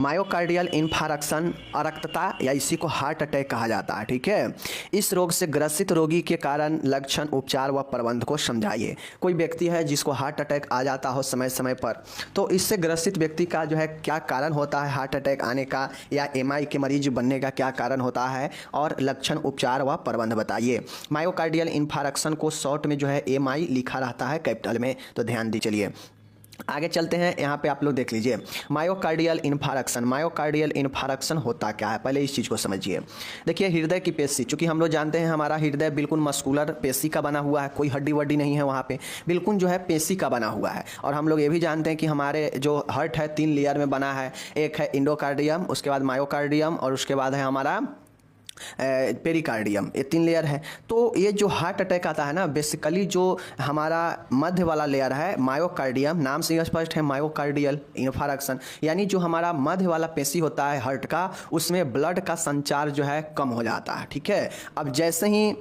Myocardial इन्फारक्शन अरक्तता या इसी को हार्ट अटैक कहा जाता है। ठीक है, इस रोग से ग्रसित रोगी के कारण लक्षण, उपचार व प्रबंध को समझाइए। कोई व्यक्ति है जिसको हार्ट अटैक आ जाता हो समय समय पर, तो इससे ग्रसित व्यक्ति का जो है क्या कारण होता है हार्ट अटैक आने का, या एमआई के मरीज बनने का क्या कारण होता है, और लक्षण, उपचार व प्रबंध बताइए। मायोकार्डियल इन्फारक्शन को शॉर्ट में जो है एमआई लिखा रहता है कैपिटल में, तो ध्यान दी। चलिए आगे चलते हैं। यहाँ पे आप लोग देख लीजिए मायोकार्डियल इन्फारक्शन। मायोकार्डियल इन्फारक्शन होता क्या है, पहले इस चीज़ को समझिए। देखिए हृदय की पेशी, चूंकि हम लोग जानते हैं हमारा हृदय बिल्कुल मस्कुलर पेशी का बना हुआ है, कोई हड्डी वड्डी नहीं है वहाँ पे, बिल्कुल जो है पेशी का बना हुआ है। और हम लोग ये भी जानते हैं कि हमारे जो हार्ट है 3 लेयर में बना है, एक है इंडोकार्डियम, उसके बाद मायोकार्डियम, और उसके बाद है हमारा पेरिकार्डियम। ये 3 लेयर है। तो ये जो हार्ट अटैक आता है ना, बेसिकली जो हमारा मध्य वाला लेयर है मायोकार्डियम, नाम से स्पष्ट है मायोकार्डियल इन्फारक्शन, यानी जो हमारा मध्य वाला पेशी होता है हार्ट का, उसमें ब्लड का संचार जो है कम हो जाता है। ठीक है, अब जैसे ही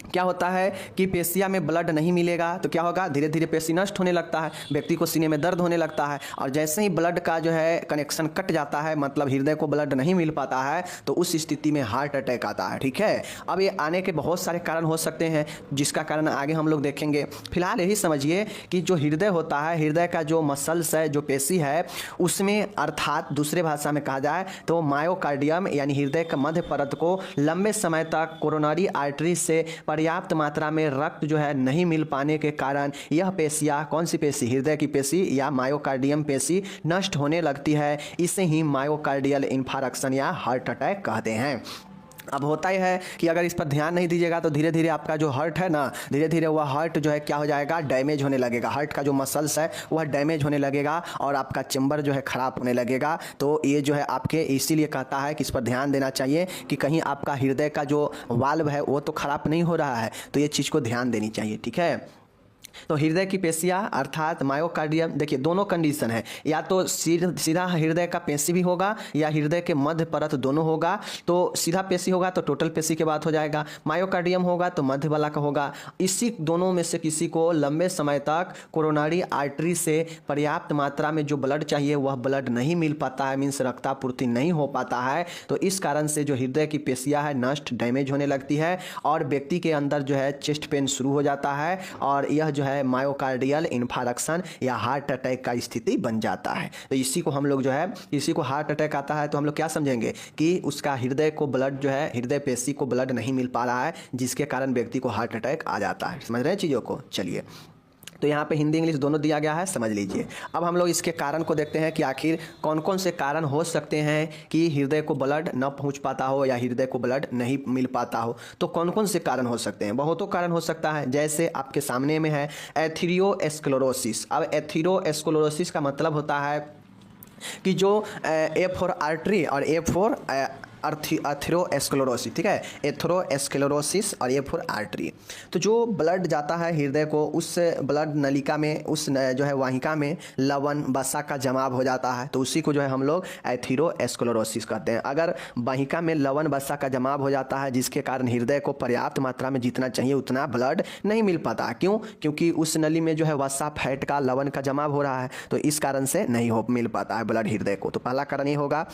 क्या होता है कि पेशिया में ब्लड नहीं मिलेगा तो क्या होगा, धीरे धीरे पेशी नष्ट होने लगता है, व्यक्ति को सीने में दर्द होने लगता है, और जैसे ही ब्लड का जो है कनेक्शन कट जाता है, मतलब हृदय को ब्लड नहीं मिल पाता है, तो उस स्थिति में हार्ट अटैक आता है। ठीक है, अब ये आने के बहुत सारे कारण हो सकते हैं, जिसका कारण आगे हम लोग देखेंगे। फिलहाल यही समझिए कि जो हृदय होता है, हृदय का जो मसल्स है, जो पेशी है, उसमें अर्थात दूसरे भाषा में कहा जाए तो मायोकार्डियम यानी हृदय का मध्य परत को लंबे समय तक कोरोनरी आर्टरी से पर्याप्त मात्रा में रक्त जो है नहीं मिल पाने के कारण यह पेशियां, कौन सी पेशी, हृदय की पेशी या मायोकार्डियम पेशी नष्ट होने लगती है। इसे ही मायोकार्डियल इन्फारक्शन या हार्ट अटैक कहते हैं। अब होता ही है कि अगर इस पर ध्यान नहीं दीजिएगा तो धीरे धीरे आपका जो हार्ट है ना, धीरे धीरे वह हार्ट जो है क्या हो जाएगा, डैमेज होने लगेगा। हार्ट का जो मसल्स है वह डैमेज होने लगेगा और आपका चेम्बर जो है ख़राब होने लगेगा। तो ये जो है आपके इसीलिए कहता है कि इस पर ध्यान देना चाहिए कि कहीं आपका हृदय का जो वाल्व है वो तो ख़राब नहीं हो रहा है, तो ये चीज़ को ध्यान देनी चाहिए। ठीक है, तो हृदय की पेशियां अर्थात मायोकार्डियम, देखिए दोनों कंडीशन है, या तो सीधा हृदय का पेशी भी होगा या हृदय के मध्य परत दोनों होगा। तो सीधा पेशी होगा तो टोटल पेशी के बात हो जाएगा, मायोकार्डियम होगा तो मध्य वाला का होगा। इसी दोनों में से किसी को लंबे समय तक कोरोनरी आर्टरी से पर्याप्त मात्रा में जो ब्लड चाहिए वह ब्लड नहीं मिल पाता है, मीन्स रक्तापूर्ति नहीं हो पाता है। तो इस कारण से जो हृदय की पेशियां है नष्ट, डैमेज होने लगती है और व्यक्ति के अंदर जो है चेस्ट पेन शुरू हो जाता है, और यह जो है मायोकार्डियल इन्फारक्शन या हार्ट अटैक का स्थिति बन जाता है। तो इसी को हम लोग जो है, इसी को हार्ट अटैक आता है तो हम लोग क्या समझेंगे कि उसका हृदय को ब्लड जो है, हृदय पेशी को ब्लड नहीं मिल पा रहा है, जिसके कारण व्यक्ति को हार्ट अटैक आ जाता है। समझ रहे हैं चीज़ों को। चलिए, तो यहाँ पे हिंदी इंग्लिश दोनों दिया गया है, समझ लीजिए। अब हम लोग इसके कारण को देखते हैं कि आखिर कौन कौन से कारण हो सकते हैं कि हृदय को ब्लड न पहुँच पाता हो या हृदय को ब्लड नहीं मिल पाता हो। तो कौन कौन से कारण हो सकते हैं, बहुतों कारण हो सकता है। जैसे आपके सामने में है एथीरोस्क्लेरोसिस। अब एथीरोस्क्लेरोसिस का मतलब होता है कि जो ए फॉर आर्टरी और ए फॉर एथेरोस्क्लेरोसिस, ठीक है, एथेरोस्क्लेरोसिस और ए फॉर आर्टरी। तो जो ब्लड जाता है हृदय को, उस ब्लड नलिका में, उस जो है वाहिका में लवण वसा का जमाव हो जाता है, तो उसी को जो है हम लोग एथेरोस्क्लेरोसिस कहते हैं। अगर वाहिका में लवण वसा का जमाव हो जाता है जिसके कारण हृदय को पर्याप्त मात्रा में जितना चाहिए उतना ब्लड नहीं मिल पाता। क्यों? क्योंकि उस नली में जो है वसा, फैट का, लवण का जमाव हो रहा है, तो इस कारण से नहीं हो मिल पाता है ब्लड हृदय को। तो पहला कारण ये होगा।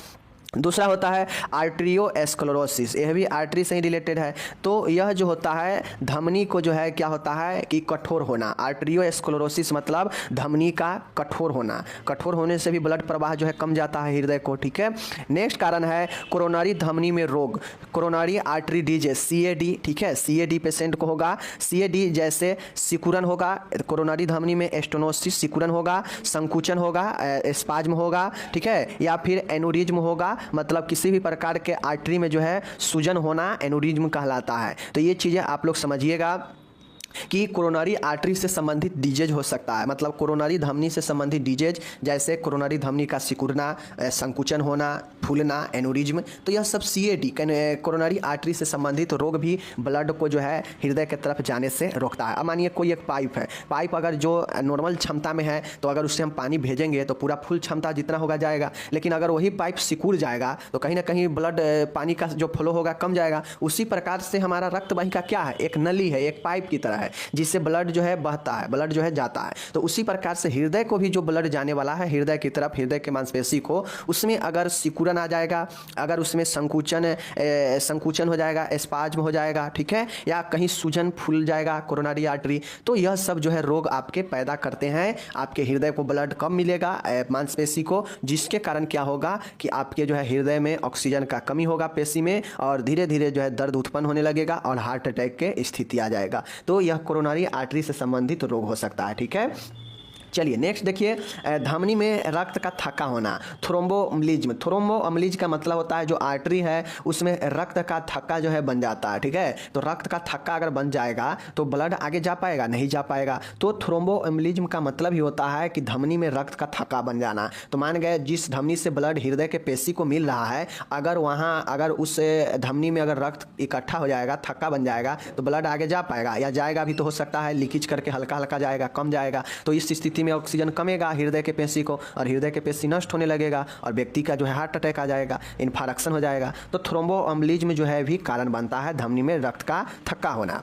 दूसरा होता है आर्टरियोस्क्लेरोसिस, यह भी आर्टरी से ही रिलेटेड है। तो यह जो होता है धमनी को जो है क्या होता है कि कठोर होना। आर्टरियोस्क्लेरोसिस मतलब धमनी का कठोर होना, कठोर होने से भी ब्लड प्रवाह जो है कम जाता है हृदय को। ठीक है, नेक्स्ट कारण है कोरोनरी धमनी में रोग, कोरोनरी आर्टरी डिजीज, CAD। ठीक है, CAD पेशेंट को होगा। CAD जैसे सिकुड़न होगा, कोरोनरी धमनी में स्टेनोसिस, सिकुड़न होगा, संकुचन होगा, स्पाज्म होगा, ठीक है, या फिर एनोरिज्म होगा, मतलब किसी भी प्रकार के आर्टरी में जो है सूजन होना एनोरिज्म कहलाता है। तो ये चीज़ें आप लोग समझिएगा कि कोरोनरी आर्टरी से संबंधित डिजीज हो सकता है, मतलब कोरोनरी धमनी से संबंधित डिजीज, जैसे कोरोनरी धमनी का सिकुड़ना, संकुचन होना, फूलना, एनोरिज्म। तो यह सब CAD कोरोनरी आर्टरी से संबंधित रोग भी ब्लड को जो है हृदय की तरफ जाने से रोकता है। अब मानिए कोई एक पाइप है, पाइप अगर जो नॉर्मल क्षमता में है तो अगर उससे हम पानी भेजेंगे तो पूरा फुल क्षमता जितना होगा जाएगा, लेकिन अगर वही पाइप सिकुड़ जाएगा तो कहीं ना कहीं ब्लड, पानी का जो फ्लो होगा कम जाएगा। उसी प्रकार से हमारा रक्त वाहिका क्या है, एक नली है, एक पाइप की तरह है। है, जिससे ब्लड जो है बहता है, ब्लड जो है जाता है। तो उसी प्रकार से हृदय को भी जो ब्लड जाने वाला है हृदय की तरफ, हृदय के मांसपेशी को, उसमें अगर सिकुड़न आ जाएगा, अगर उसमें संकुचन हो जाएगा, स्पाज्म हो जाएगा, ठीक है, या कहीं सूजन फूल जाएगा कोरोनरी आर्टरी, तो यह सब जो है रोग आपके पैदा करते हैं। आपके हृदय को ब्लड कम मिलेगा, मांसपेशी को, जिसके कारण क्या होगा कि आपके जो है हृदय में ऑक्सीजन का कमी होगा पेशी में, और धीरे धीरे जो है दर्द उत्पन्न होने लगेगा और हार्ट अटैक के स्थिति आ जाएगा। तो यह कोरोनरी आर्टरी से संबंधित रोग हो सकता है, ठीक है। चलिए नेक्स्ट देखिए, धमनी में रक्त का थक्का होना, थ्रोम्बोएम्बोलिज्म। थ्रोम्बोएम्बोलिज्म का मतलब होता है जो आर्टरी है उसमें रक्त का थक्का जो है बन जाता है, ठीक है। तो रक्त का थक्का अगर बन जाएगा तो ब्लड आगे जा पाएगा, नहीं जा पाएगा। तो थ्रोम्बोएम्बोलिज्म का मतलब ही होता है कि धमनी में रक्त का थक्का बन जाना। तो मान गए जिस धमनी से ब्लड हृदय के पेशी को मिल रहा है, अगर उस धमनी में अगर रक्त इकट्ठा हो जाएगा, थक्का बन जाएगा, तो ब्लड आगे जा पाएगा, या जाएगा भी तो हो सकता है लीकेज करके हल्का हल्का जाएगा, कम जाएगा। तो इस स्थिति में ऑक्सीजन कमेगा हृदय के पेशी को, और हृदय के पेशी नष्ट होने लगेगा और व्यक्ति का जो है हार्ट अटैक आ जाएगा, इन्फार्क्शन हो जाएगा। तो थ्रोम्बोएम्बोलिज्म जो है भी कारण बनता है धमनी में रक्त का थक्का होना।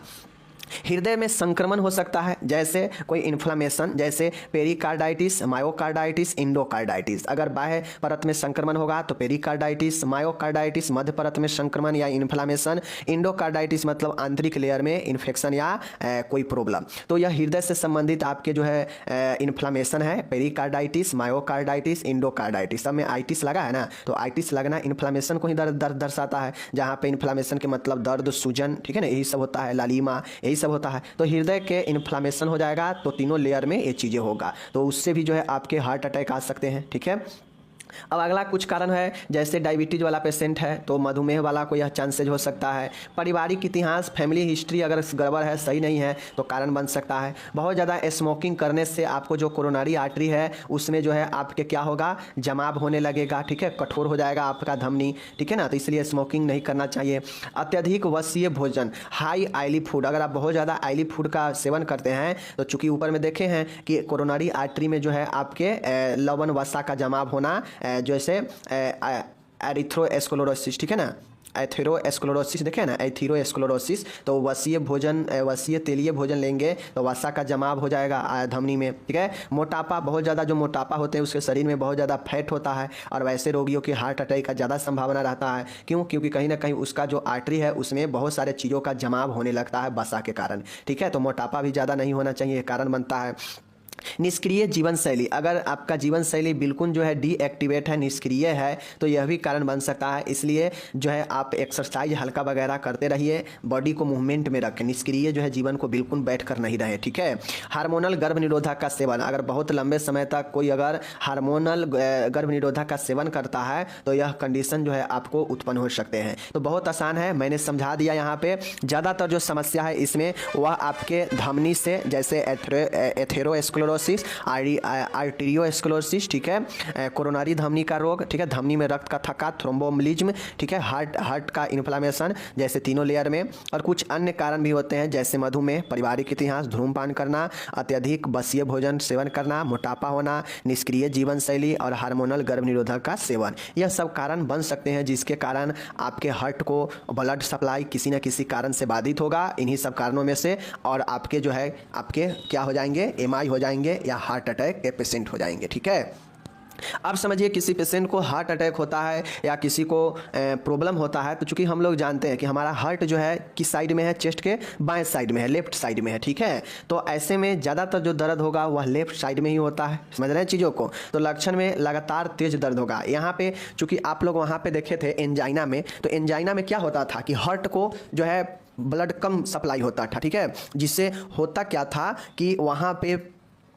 हृदय में संक्रमण हो सकता है, जैसे कोई इन्फ्लामेशन, जैसे पेरिकार्डाइटिस, मायोकार्डाइटिस, इंडोकार्डाइटिस। अगर बाह्य परत में संक्रमण होगा तो पेरिकार्डाइटिस, मायोकार्डाइटिस मध्य परत में संक्रमण या इन्फ्लामेशन, इंडोकार्डाइटिस मतलब आंतरिक लेयर में इन्फेक्शन या कोई प्रॉब्लम। तो यह हृदय से संबंधित आपके जो है इन्फ्लामेशन है, पेरिकार्डाइटिस, मायोकार्डाइटिस, इंडोकार्डाइटिस। सब में आइटिस लगा है ना, तो आइटिस लगना इन्फ्लामेशन को ही दर्द दर्शाता है, जहाँ पे इन्फ्लामेशन के मतलब दर्द, सूजन, ठीक है ना, यही सब होता है, लालिमा, यही सब होता है। तो हृदय के इन्फ्लामेशन हो जाएगा तो तीनों लेयर में ये चीज़ें होगा, तो उससे भी जो है आपके हार्ट अटैक आ सकते हैं, ठीक है। अब अगला कुछ कारण है, जैसे डायबिटीज वाला पेशेंट है तो मधुमेह वाला को यह चांसेज हो सकता है। पारिवारिक इतिहास, फैमिली हिस्ट्री अगर गड़बड़ है, सही नहीं है तो कारण बन सकता है। बहुत ज़्यादा स्मोकिंग करने से आपको जो कोरोनरी आर्टरी है उसमें जो है आपके क्या होगा, जमाव होने लगेगा, ठीक है, कठोर हो जाएगा आपका धमनी, ठीक है ना, तो इसलिए स्मोकिंग नहीं करना चाहिए। अत्यधिक वसीय भोजन, हाई ऑयली फूड, अगर आप बहुत ज़्यादा ऑयली फूड का सेवन करते हैं तो चूँकि ऊपर में देखे हैं कि कोरोनरी आर्टरी में जो है आपके लवण वसा का जमाव होना, जैसे एरिथ्रोस्क्लेरोसिस, ठीक है ना, एथेरोस्क्लेरोसिस देखे ना, एथेरोस्क्लेरोसिस। तो वसीय तेलीय भोजन लेंगे तो वसा का जमाव हो जाएगा धमनी में, ठीक है। मोटापा, बहुत ज़्यादा जो मोटापा होते हैं उसके शरीर में बहुत ज़्यादा फैट होता है, और वैसे रोगियों के हार्ट अटैक का ज़्यादा संभावना रहता है। क्यों? क्योंकि कहीं ना कहीं उसका जो आर्टरी है उसमें बहुत सारे चीज़ों का जमाव होने लगता है वसा के कारण, ठीक है। तो मोटापा भी ज़्यादा नहीं होना चाहिए, कारण बनता है। निष्क्रिय जीवन शैली, अगर आपका जीवन शैली बिल्कुल जो है डीएक्टिवेट है, निष्क्रिय है, तो यह भी कारण बन सकता है। इसलिए जो है आप एक्सरसाइज हल्का वगैरह करते रहिए, बॉडी को मूवमेंट में रखें, निष्क्रिय जो है जीवन को बिल्कुल बैठ कर नहीं रहे, ठीक है। हार्मोनल गर्भ निरोधक का सेवन, अगर बहुत लंबे समय तक कोई अगर हार्मोनल गर्भ निरोधक का सेवन करता है तो यह कंडीशन जो है आपको उत्पन्न हो सकते हैं। तो बहुत आसान है, मैंने समझा दिया यहाँ पे। ज़्यादातर जो समस्या है इसमें वह आपके धमनी से, जैसे एथेरोस्क्लेरोसिस, आर्टेरियोस्क्लेरोसिस, ठीक है, कोरोनरी धमनी का रोग, ठीक है, धमनी में रक्त का थक्का, थ्रोम्बोएम्बोलिज्म, ठीक है, हार्ट का इन्फ्लामेशन, जैसे तीनों लेयर में, और कुछ अन्य कारण भी होते हैं जैसे मधुमेह, पारिवारिक इतिहास, धूम्रपान करना, अत्यधिक वसीय भोजन सेवन करना, मोटापा होना, निष्क्रिय जीवन शैली और हार्मोनल गर्भ निरोधक का सेवन। यह सब कारण बन सकते हैं जिसके कारण आपके हार्ट को ब्लड सप्लाई किसी न किसी कारण से बाधित होगा, इन्हीं सब कारणों में से, और आपके जो है आपके क्या हो जाएंगे, एमआई हो जाएंगे या हार्ट अटैक के पेशेंट हो जाएंगे, ठीक है। अब समझिए किसी पेशेंट को हार्ट अटैक होता है या किसी को प्रॉब्लम होता है, तो चूंकि हम लोग जानते हैं कि हमारा हार्ट जो है किस साइड में है, चेस्ट के बाएं साइड में है, लेफ्ट साइड में है, ठीक है। तो ऐसे में ज़्यादातर जो दर्द होगा वह लेफ्ट साइड में ही होता है, समझ रहे हैं चीज़ों को। तो लक्षण में लगातार तेज दर्द होगा। यहाँ पे चूंकि आप लोग वहाँ पे देखे थे एंजाइना में, तो एंजाइना में क्या होता था कि हार्ट को जो है ब्लड कम सप्लाई होता था, ठीक है, जिससे होता क्या था कि वहाँ पे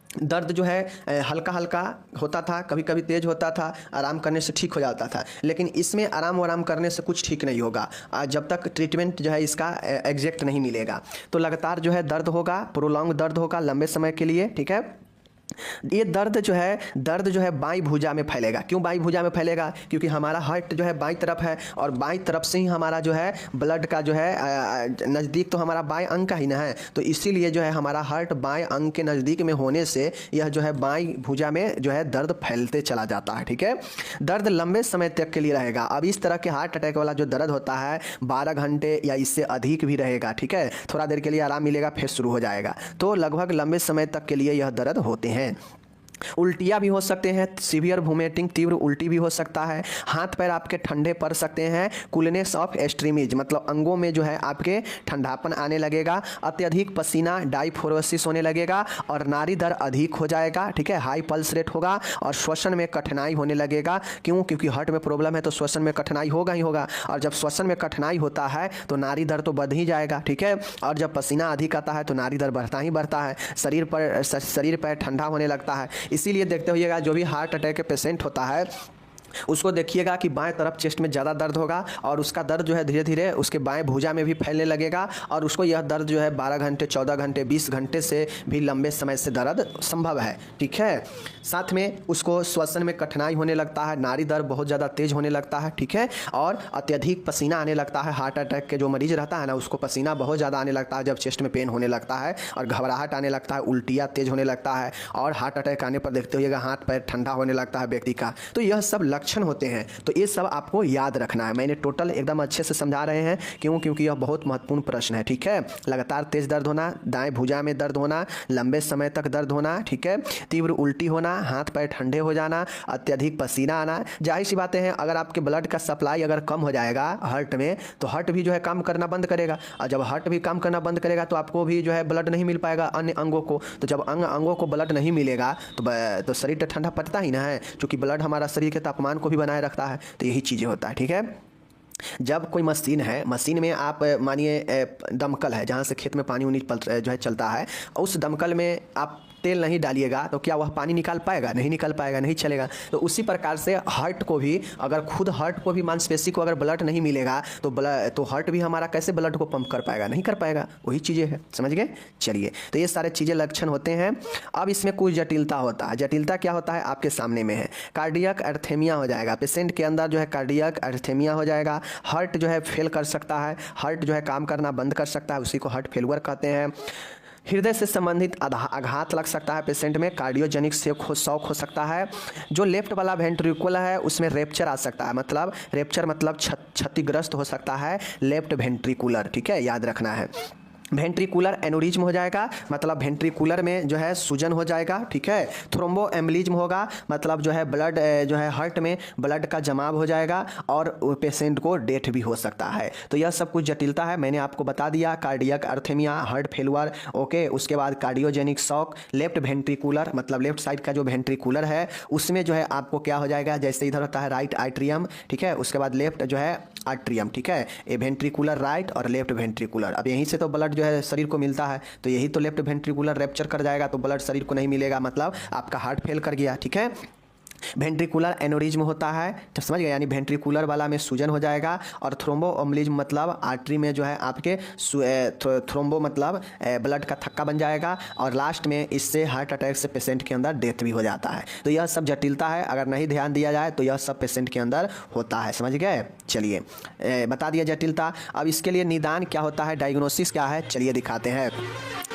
दर्द जो है हल्का हल्का होता था, कभी कभी तेज होता था, आराम करने से ठीक हो जाता था। लेकिन इसमें आराम करने से कुछ ठीक नहीं होगा जब तक ट्रीटमेंट जो है इसका एग्जैक्ट नहीं मिलेगा। तो लगातार जो है दर्द होगा, प्रोलॉन्ग दर्द होगा लंबे समय के लिए, ठीक है। ये दर्द जो है बाईं भुजा में फैलेगा। क्यों बाईं भुजा में फैलेगा? क्योंकि हमारा हार्ट जो है बाईं तरफ है और बाईं तरफ से ही हमारा जो है ब्लड का जो है नज़दीक तो हमारा बाएं अंग का ही ना है, तो इसीलिए जो है हमारा हार्ट बाएं अंग के नज़दीक में होने से यह जो है बाईं भुजा में जो है दर्द फैलते चला जाता है। ठीक है, दर्द लंबे समय तक के लिए रहेगा। अब इस तरह के हार्ट अटैक वाला जो दर्द होता है 12 घंटे या इससे अधिक भी रहेगा। ठीक है, थोड़ा देर के लिए आराम मिलेगा, फिर शुरू हो जाएगा। तो लगभग लंबे समय तक के लिए यह दर्द होते हैं। उल्टियाँ भी हो सकते हैं, सीवियर वोमिटिंग, तीव्र उल्टी भी हो सकता है। हाथ पैर आपके ठंडे पड़ सकते हैं। कूलनेस ऑफ एक्सट्रीमीज मतलब अंगों में जो है आपके ठंडापन आने लगेगा। अत्यधिक पसीना, डाइफोरोसिस होने लगेगा और नाड़ी दर अधिक हो जाएगा। ठीक है, हाई पल्स रेट होगा और श्वसन में कठिनाई होने लगेगा। क्यों? क्योंकि हार्ट में प्रॉब्लम है तो श्वसन में कठिनाई होगा ही होगा, और जब श्वसन में कठिनाई होता है तो नाड़ी दर तो बढ़ ही जाएगा। ठीक है, और जब पसीना अधिक आता है तो नाड़ी दर बढ़ता ही बढ़ता है। शरीर पर ठंडा होने लगता है। इसीलिए देखते होइएगा जो भी हार्ट अटैक के पेशेंट होता है उसको देखिएगा कि बाएं तरफ चेस्ट में ज़्यादा दर्द होगा और उसका दर्द जो है धीरे धीरे उसके बाएं भुजा में भी फैलने लगेगा और उसको यह दर्द जो है 12 घंटे, 14 घंटे, 20 घंटे से भी लंबे समय से दर्द संभव है। ठीक है, साथ में उसको श्वसन में कठिनाई होने लगता है, नाड़ी दर बहुत ज़्यादा तेज होने लगता है। ठीक है, और अत्यधिक पसीना आने लगता है। हार्ट अटैक के जो मरीज रहता है ना उसको पसीना बहुत ज़्यादा आने लगता है जब चेस्ट में पेन होने लगता है, और घबराहट आने लगता है, उल्टियाँ तेज होने लगता है, और हार्ट अटैक आने पर देखते होइएगा हाथ पैर ठंडा होने लगता है व्यक्ति का। तो यह सब लक्षण होते हैं, तो ये सब आपको याद रखना है। मैंने टोटल एकदम अच्छे से समझा रहे हैं। क्यों? क्योंकि यह बहुत महत्वपूर्ण प्रश्न है। ठीक है, लगातार तेज दर्द होना, दाएं भुजा में दर्द होना, लंबे समय तक दर्द होना, ठीक है, तीव्र उल्टी होना, हाथ पैर ठंडे हो जाना, अत्यधिक पसीना आना। जाहिर सी बातें हैं, अगर आपके ब्लड का सप्लाई अगर कम हो जाएगा हार्ट में तो हार्ट भी जो है काम करना बंद करेगा, और जब हार्ट भी काम करना बंद करेगा तो आपको भी जो है ब्लड नहीं मिल पाएगा अन्य अंगों को। तो जब अंगों को ब्लड नहीं मिलेगा तो शरीर तो ठंडा पड़ता ही ना है, क्योंकि ब्लड हमारा शरीर के तापमान को भी बनाए रखता है। तो यही चीज़ें होता है। ठीक है, जब कोई मशीन है, मशीन में आप मानिए दमकल है जहाँ से खेत में पानी उनी जो है चलता है, उस दमकल में आप तेल नहीं डालिएगा तो क्या वह पानी निकाल पाएगा? नहीं निकाल पाएगा, नहीं चलेगा। तो उसी प्रकार से हार्ट को भी, अगर खुद हार्ट को भी मांसपेशी को अगर ब्लड नहीं मिलेगा तो हार्ट भी हमारा कैसे ब्लड को पंप कर पाएगा? नहीं कर पाएगा। वही चीज़ें हैं, समझ गए? चलिए, तो ये सारे चीज़ें लक्षण होते हैं। अब इसमें कुछ जटिलता होता है। जटिलता क्या होता है? आपके सामने में है। कार्डियक अर्थेमिया हो जाएगा, पेशेंट के अंदर जो है कार्डियक अर्थेमिया हो जाएगा। हार्ट जो है फेल कर सकता है, हार्ट जो है काम करना बंद कर सकता है, उसी को हार्ट फेलुअर कहते हैं। हृदय से संबंधित आघात लग सकता है पेशेंट में, कार्डियोजेनिक शॉक हो सकता है। जो लेफ्ट वाला वेंट्रिकुलर है उसमें रेप्चर आ सकता है, मतलब रेप्चर मतलब क्षतिग्रस्त हो सकता है लेफ्ट वेंट्रिकुलर। ठीक है, याद रखना है। वेंट्रिकुलर एनोरिज्म हो जाएगा, मतलब वेंट्रिकुलर में जो है सूजन हो जाएगा। ठीक है, थ्रोम्बो एम्बलिज्म होगा, मतलब जो है ब्लड जो है हार्ट में ब्लड का जमाव हो जाएगा और पेशेंट को डेथ भी हो सकता है। तो यह सब कुछ जटिलता है, मैंने आपको बता दिया। Cardiac arrhythmia, heart failure, okay. उसके बाद कार्डियोजेनिक शॉक, लेफ्ट वेंट्रिकुलर मतलब लेफ्ट साइड का जो वेंट्रिकुलर है उसमें जो है आपको क्या हो जाएगा, जैसे इधर होता है राइट आर्ट्रियम, ठीक है, उसके बाद लेफ्ट जो है आर्ट्रियम। ठीक है, ये वेंट्रिकुलर राइट और लेफ्ट वेंट्रिकुलर, अब यहीं से तो ब्लड जो है शरीर को मिलता है, तो यही तो लेफ्ट वेंट्रिकुलर रैप्चर कर जाएगा तो ब्लड शरीर को नहीं मिलेगा, मतलब आपका हार्ट फेल कर गया। ठीक है, वेंट्रिकुलर एनोरिज्म होता है, तो समझ गए, यानी वेंट्रिकुलर वाला में सूजन हो जाएगा। और थ्रोम्बो एम्बलिज्म मतलब आर्टरी में जो है आपके थ्रोम्बो मतलब ब्लड का थक्का बन जाएगा, और लास्ट में इससे हार्ट अटैक से पेशेंट के अंदर डेथ भी हो जाता है। तो यह सब जटिलता है, अगर नहीं ध्यान दिया जाए तो यह सब पेशेंट के अंदर होता है, समझ गए। चलिए, बता दिया जटिलता। अब इसके लिए निदान क्या होता है, डायग्नोसिस क्या है, चलिए दिखाते हैं।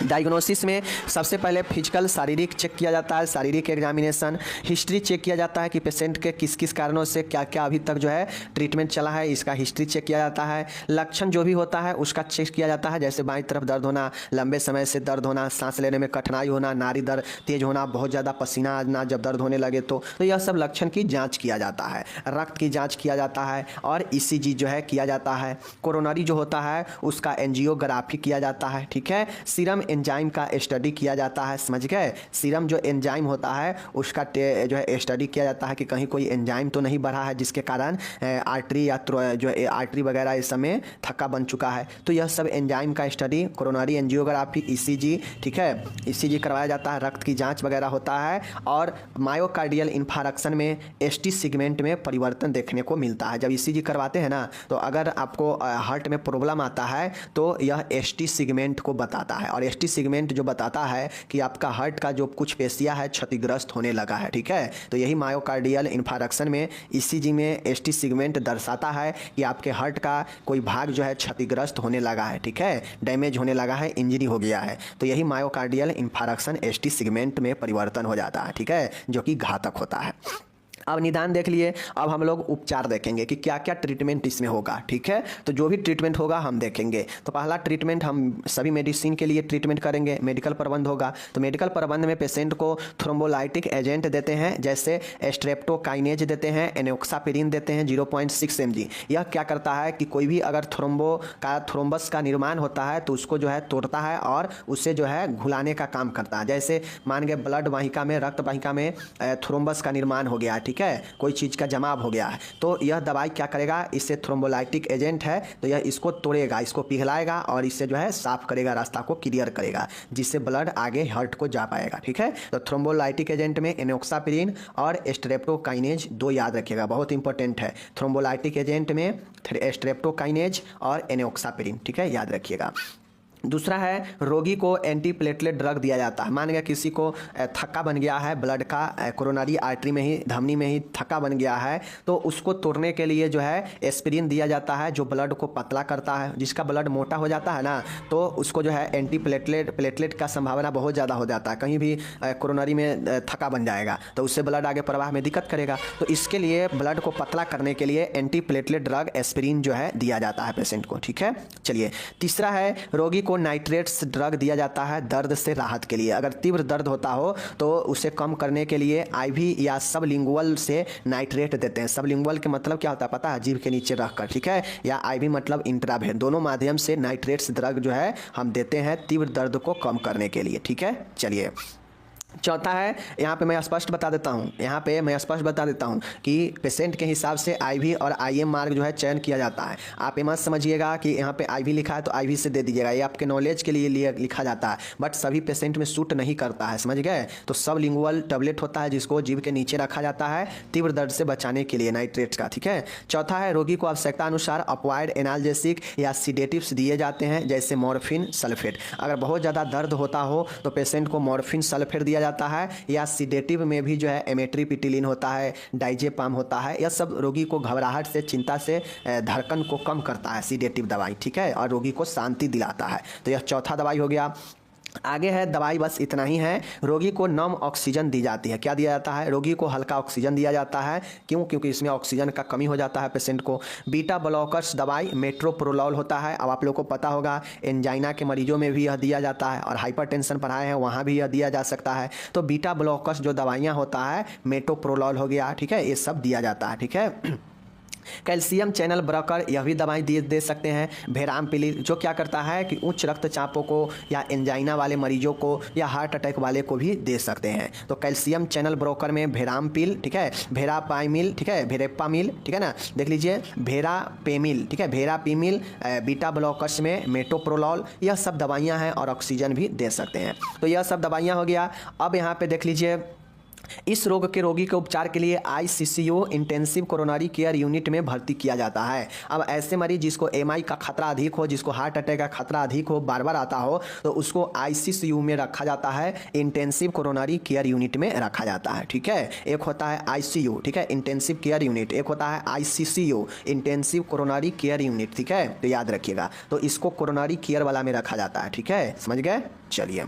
डायग्नोसिस में सबसे पहले फिजिकल शारीरिक चेक किया जाता है, शारीरिक एग्जामिनेशन। हिस्ट्री चेक किया जाता है कि पेशेंट के किस किस कारणों से क्या क्या अभी तक जो है ट्रीटमेंट चला है, इसका हिस्ट्री चेक किया जाता है। लक्षण जो भी होता है उसका चेक किया जाता है, जैसे बाईं तरफ दर्द होना, लंबे समय से दर्द होना, सांस लेने में कठिनाई होना, नाड़ी दर तेज होना, बहुत ज़्यादा पसीना आना जब दर्द होने लगे तो यह सब लक्षण की जाँच किया जाता है। रक्त की जाँच किया जाता है और ECG जो है किया जाता है। कोरोनरी जो होता है उसका एंजियोग्राफी किया जाता है। ठीक है, सीरम एंजाइम का स्टडी किया जाता है, समझ गए। सीरम जो एंजाइम होता है उसका जो है स्टडी स्टडी किया जाता है कि कहीं कोई एंजाइम तो नहीं बढ़ा है जिसके कारण आर्टरी या जो आर्टरी वगैरह इस समय थक्का बन चुका है। तो यह सब एंजाइम का स्टडी, कोरोनरी एंजियोग्राफी, ईसीजी, ठीक है, ईसीजी करवाया जाता है, रक्त की जांच वगैरह होता है। और मायोकार्डियल इन्फारक्शन में एसटी सेगमेंट में परिवर्तन देखने को मिलता है। जब ईसीजी करवाते हैं ना, तो अगर आपको हार्ट में प्रॉब्लम आता है तो यह एसटी सेगमेंट को बताता है, और एसटी सेगमेंट जो बताता है कि आपका हार्ट का जो कुछ पेशियां है क्षतिग्रस्त होने लगा है, ठीक है। तो यही मायोकार्डियल इन्फारक्शन में ईसीजी में एसटी सेगमेंट दर्शाता है कि आपके हार्ट का कोई भाग जो है क्षतिग्रस्त होने लगा है, ठीक है, डैमेज होने लगा है, इंजरी हो गया है। तो यही मायोकार्डियल इन्फारक्शन एसटी सेगमेंट में परिवर्तन हो जाता है, ठीक है, जो कि घातक होता है। अब निदान देख लिए, अब हम लोग उपचार देखेंगे कि क्या क्या ट्रीटमेंट इसमें होगा, ठीक है। तो जो भी ट्रीटमेंट होगा हम देखेंगे। तो पहला ट्रीटमेंट, हम सभी मेडिसिन के लिए ट्रीटमेंट करेंगे, मेडिकल प्रबंध होगा। तो मेडिकल प्रबंध में पेशेंट को थ्रोम्बोलाइटिक एजेंट देते हैं, जैसे स्ट्रेप्टोकाइनेज देते हैं, एनोक्सापिरिन देते हैं 0.6 mg। यह क्या करता है कि कोई भी अगर थ्रोम्बस का निर्माण होता है तो उसको जो है तोड़ता है और उससे जो है घुलाने का काम करता है। जैसे मान गए ब्लड वाहिका में, रक्त वाहिका में थ्रोम्बस का निर्माण हो गया, ठीक है, कोई चीज़ का जमाव हो गया है, तो यह दवाई क्या करेगा, इससे थ्रोम्बोलाइटिक एजेंट है तो यह इसको तोड़ेगा, इसको पिघलाएगा और इससे जो है साफ करेगा, रास्ता को क्लियर करेगा, जिससे ब्लड आगे हार्ट को जा पाएगा, ठीक है। तो थ्रोम्बोलाइटिक एजेंट में एनोक्सापिरिन और स्ट्रेप्टोकाइनेज दो याद रखिएगा, बहुत इंपॉर्टेंट है। थ्रोम्बोलाइटिक एजेंट में स्ट्रेप्टोकाइनेज और एनोक्सापिरिन, ठीक है, याद रखिएगा। दूसरा है, रोगी को एंटीप्लेटलेट ड्रग दिया जाता है। मान गया किसी को थक्का बन गया है, ब्लड का कोरोनरी आर्टरी में ही, धमनी में ही थक्का बन गया है, तो उसको तोड़ने के लिए जो है एस्पिरिन दिया जाता है, जो ब्लड को पतला करता है। जिसका ब्लड मोटा हो जाता है ना, तो उसको जो है प्लेटलेट का संभावना बहुत ज़्यादा हो जाता है, कहीं भी कोरोनरी में थक्का बन जाएगा तो उससे ब्लड आगे प्रवाह में दिक्कत करेगा। तो इसके लिए ब्लड को पतला करने के लिए एंटीप्लेटलेट ड्रग एस्पिरिन जो है दिया जाता है पेशेंट को, ठीक है। चलिए, तीसरा है, रोगी को नाइट्रेट्स ड्रग दिया जाता है दर्द से राहत के लिए। अगर तीव्र दर्द होता हो तो उसे कम करने के लिए आईवी या सबलिंगुअल से नाइट्रेट देते हैं। सबलिंगुअल के मतलब क्या होता है पता है, जीभ के नीचे रखकर, ठीक है, या आईवी मतलब इंट्रावेन, दोनों माध्यम से नाइट्रेट्स ड्रग जो है हम देते हैं तीव्र दर्द को कम करने के लिए, ठीक है। चलिए, चौथा है, यहाँ पे मैं स्पष्ट बता देता हूँ कि पेशेंट के हिसाब से आईवी और आईएम मार्ग जो है चयन किया जाता है। आप ये मत समझिएगा कि यहाँ पे आईवी लिखा है तो आईवी से दे दीजिएगा, ये आपके नॉलेज के लिए लिखा जाता है, बट सभी पेशेंट में सूट नहीं करता है, समझ गए। तो सबलिंगुअल टैबलेट होता है जिसको जीभ के नीचे रखा जाता है तीव्र दर्द से बचाने के लिए नाइट्रेट्स का, ठीक है। चौथा है, रोगी को आवश्यकता अनुसार अपवाइड एनाल्जेसिक या सीडेटिव्स दिए जाते हैं, जैसे मॉर्फिन सल्फेट। अगर बहुत ज़्यादा दर्द होता हो तो पेशेंट को मॉर्फिन सल्फेट दिया जाता है, या सीडेटिव में भी जो है एमेट्रिपिटिलिन होता है, डाइजेपाम होता है। यह सब रोगी को घबराहट से, चिंता से, धड़कन को कम करता है सीडेटिव दवाई, ठीक है, और रोगी को शांति दिलाता है। तो यह चौथा दवाई हो गया। आगे है दवाई, बस इतना ही है। रोगी को नम ऑक्सीजन दी जाती है। क्या दिया जाता है, रोगी को हल्का ऑक्सीजन दिया जाता है। क्यों? क्योंकि इसमें ऑक्सीजन का कमी हो जाता है पेशेंट को। बीटा ब्लॉकर्स दवाई मेट्रोप्रोलॉल होता है, अब आप लोग को पता होगा एंजाइना के मरीजों में भी यह दिया जाता है, और हाइपरटेंशन पढ़ाए हैं वहाँ भी यह दिया जा सकता है। तो बीटा ब्लॉकर्स जो दवाइयाँ होता है, मेट्रोप्रोलॉल हो गया, ठीक है, ये सब दिया जाता है, ठीक है। कैल्शियम चैनल ब्लॉकर, यह भी दवाई दे सकते हैं। वेरामपिलिल जो क्या करता है कि उच्च रक्तचापों को या एंजाइना वाले मरीजों को या हार्ट अटैक वाले को भी दे सकते हैं। तो कैल्शियम चैनल ब्लॉकर में वेरामपिल, ठीक है, वेरापामिल, ठीक है, वेरेपामिल, ठीक है ना, देख लीजिए, वेरापेमिल, ठीक है, वेरापिमिल। बीटा ब्लॉकर्स में मेटोप्रोलॉल, यह सब दवाइयाँ हैं, और ऑक्सीजन भी दे सकते हैं। तो यह सब दवाइयाँ हो गया। अब यहाँ पे देख लीजिए, इस रोग के रोगी के उपचार के लिए ICCU intensive coronary care unit में भर्ती किया जाता है। अब ऐसे मरीज जिसको एमआई का खतरा अधिक हो, जिसको हार्ट अटैक का खतरा अधिक हो, बार बार आता हो, तो उसको आईसीसीयू में रखा जाता है, इंटेंसिव कोरोनरी केयर यूनिट में रखा जाता है, ठीक है। एक होता है आईसीयू, ठीक है, इंटेंसिव केयर यूनिट, एक होता है ICCU intensive coronary care unit, ठीक है, तो याद रखिएगा। तो इसको कोरोनरी केयर वाला में रखा जाता है, ठीक है, समझ गए। चलिए,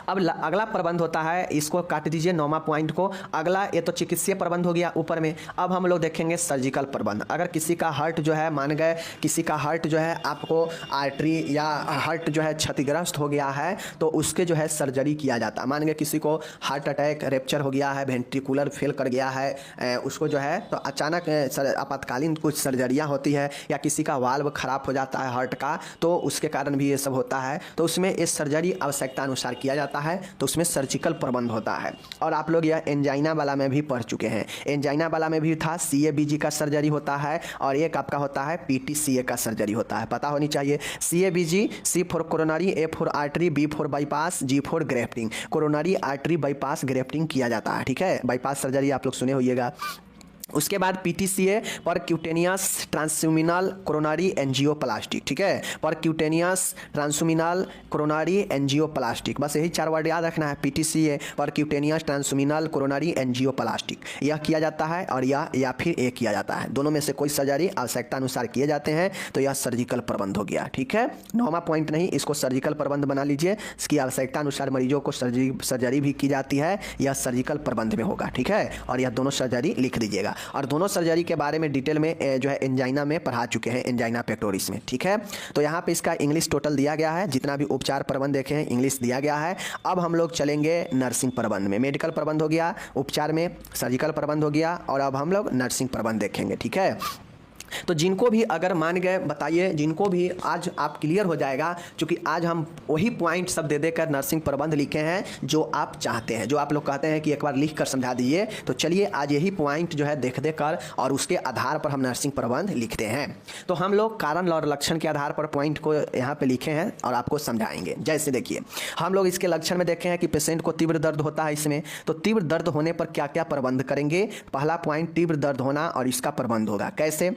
अब अगला प्रबंध होता है, इसको काट दीजिए 9वां पॉइंट को। अगला, ये तो चिकित्सीय प्रबंध हो गया ऊपर में। अब हम लोग देखेंगे सर्जिकल प्रबंध। अगर किसी का हार्ट जो है, मान गए किसी का हार्ट जो है, आपको आर्टरी या हार्ट जो है क्षतिग्रस्त हो गया है, तो उसके जो है सर्जरी किया जाता है। मान गए किसी को हार्ट अटैक, रेप्चर हो गया है, वेंट्रिकुलर फेल कर गया है, उसको जो है तो अचानक आपातकालीन कुछ सर्जरियाँ होती है, या किसी का वाल्व खराब हो जाता है हार्ट का, तो उसके कारण भी ये सब होता है। तो उसमें इस सर्जरी आवश्यकता अनुसार किया जाता है तो उसमें सर्जिकल प्रबंध होता है। और आप लोग यह एंजाइना वाला में भी पढ़ चुके हैं, एंजाइना वाला में भी था CABG का सर्जरी होता है और एक आपका होता है PTCA का सर्जरी होता है, पता होनी चाहिए। CABG, C for coronary, A for artery, B for bypass, G for grafting. Coronary artery bypass grafting किया जाता है, ठीक है, बाईपास सर्जरी आप लोग सुने होइएगा। उसके बाद PTCA percutaneous transluminal coronary angioplastic, ठीक है, परक्यूटेनियस ट्रांसल्यूमिनल कोरोनरी एंजियोप्लास्टिक, बस यही 4 वर्ड याद रखना है। PTCA percutaneous transluminal coronary angioplastic यह किया जाता है और यह या फिर ए किया जाता है, दोनों में से कोई सर्जरी आवश्यकता अनुसार किए जाते हैं, तो यह सर्जिकल प्रबंध हो गया, ठीक है। 9वां पॉइंट नहीं, इसको सर्जिकल प्रबंध बना लीजिए, इसकी आवश्यकता अनुसार मरीजों को सर्जरी भी की जाती है, यह सर्जिकल प्रबंध में होगा, ठीक है। और यह दोनों सर्जरी लिख दीजिएगा, और दोनों सर्जरी के बारे में डिटेल में जो है एंजाइना में पढ़ा चुके हैं, एंजाइना पेक्टोरिस में, ठीक है। तो यहाँ पे इसका इंग्लिश टोटल दिया गया है, जितना भी उपचार प्रबंध देखे हैं इंग्लिश दिया गया है। अब हम लोग चलेंगे नर्सिंग प्रबंध में, मेडिकल प्रबंध हो गया, उपचार में सर्जिकल प्रबंध हो गया, और अब हम लोग नर्सिंग प्रबंध देखेंगे, ठीक है। तो जिनको भी अगर मान गए बताइए, जिनको भी आज आप क्लियर हो जाएगा, क्योंकि आज हम वही पॉइंट सब दे देकर नर्सिंग प्रबंध लिखे हैं जो आप चाहते हैं, जो आप लोग कहते हैं कि एक बार लिख कर समझा दीजिए। तो चलिए आज यही पॉइंट जो है देख देकर और उसके आधार पर हम नर्सिंग प्रबंध लिखते हैं। तो हम लोग कारण और लक्षण के आधार पर पॉइंट को यहाँ पे लिखे हैं और आपको समझाएंगे। जैसे देखिए, हम लोग इसके लक्षण में देखे हैं कि पेशेंट को तीव्र दर्द होता है इसमें, तो तीव्र दर्द होने पर क्या क्या प्रबंध करेंगे। पहला पॉइंट तीव्र दर्द होना और इसका प्रबंध होगा कैसे।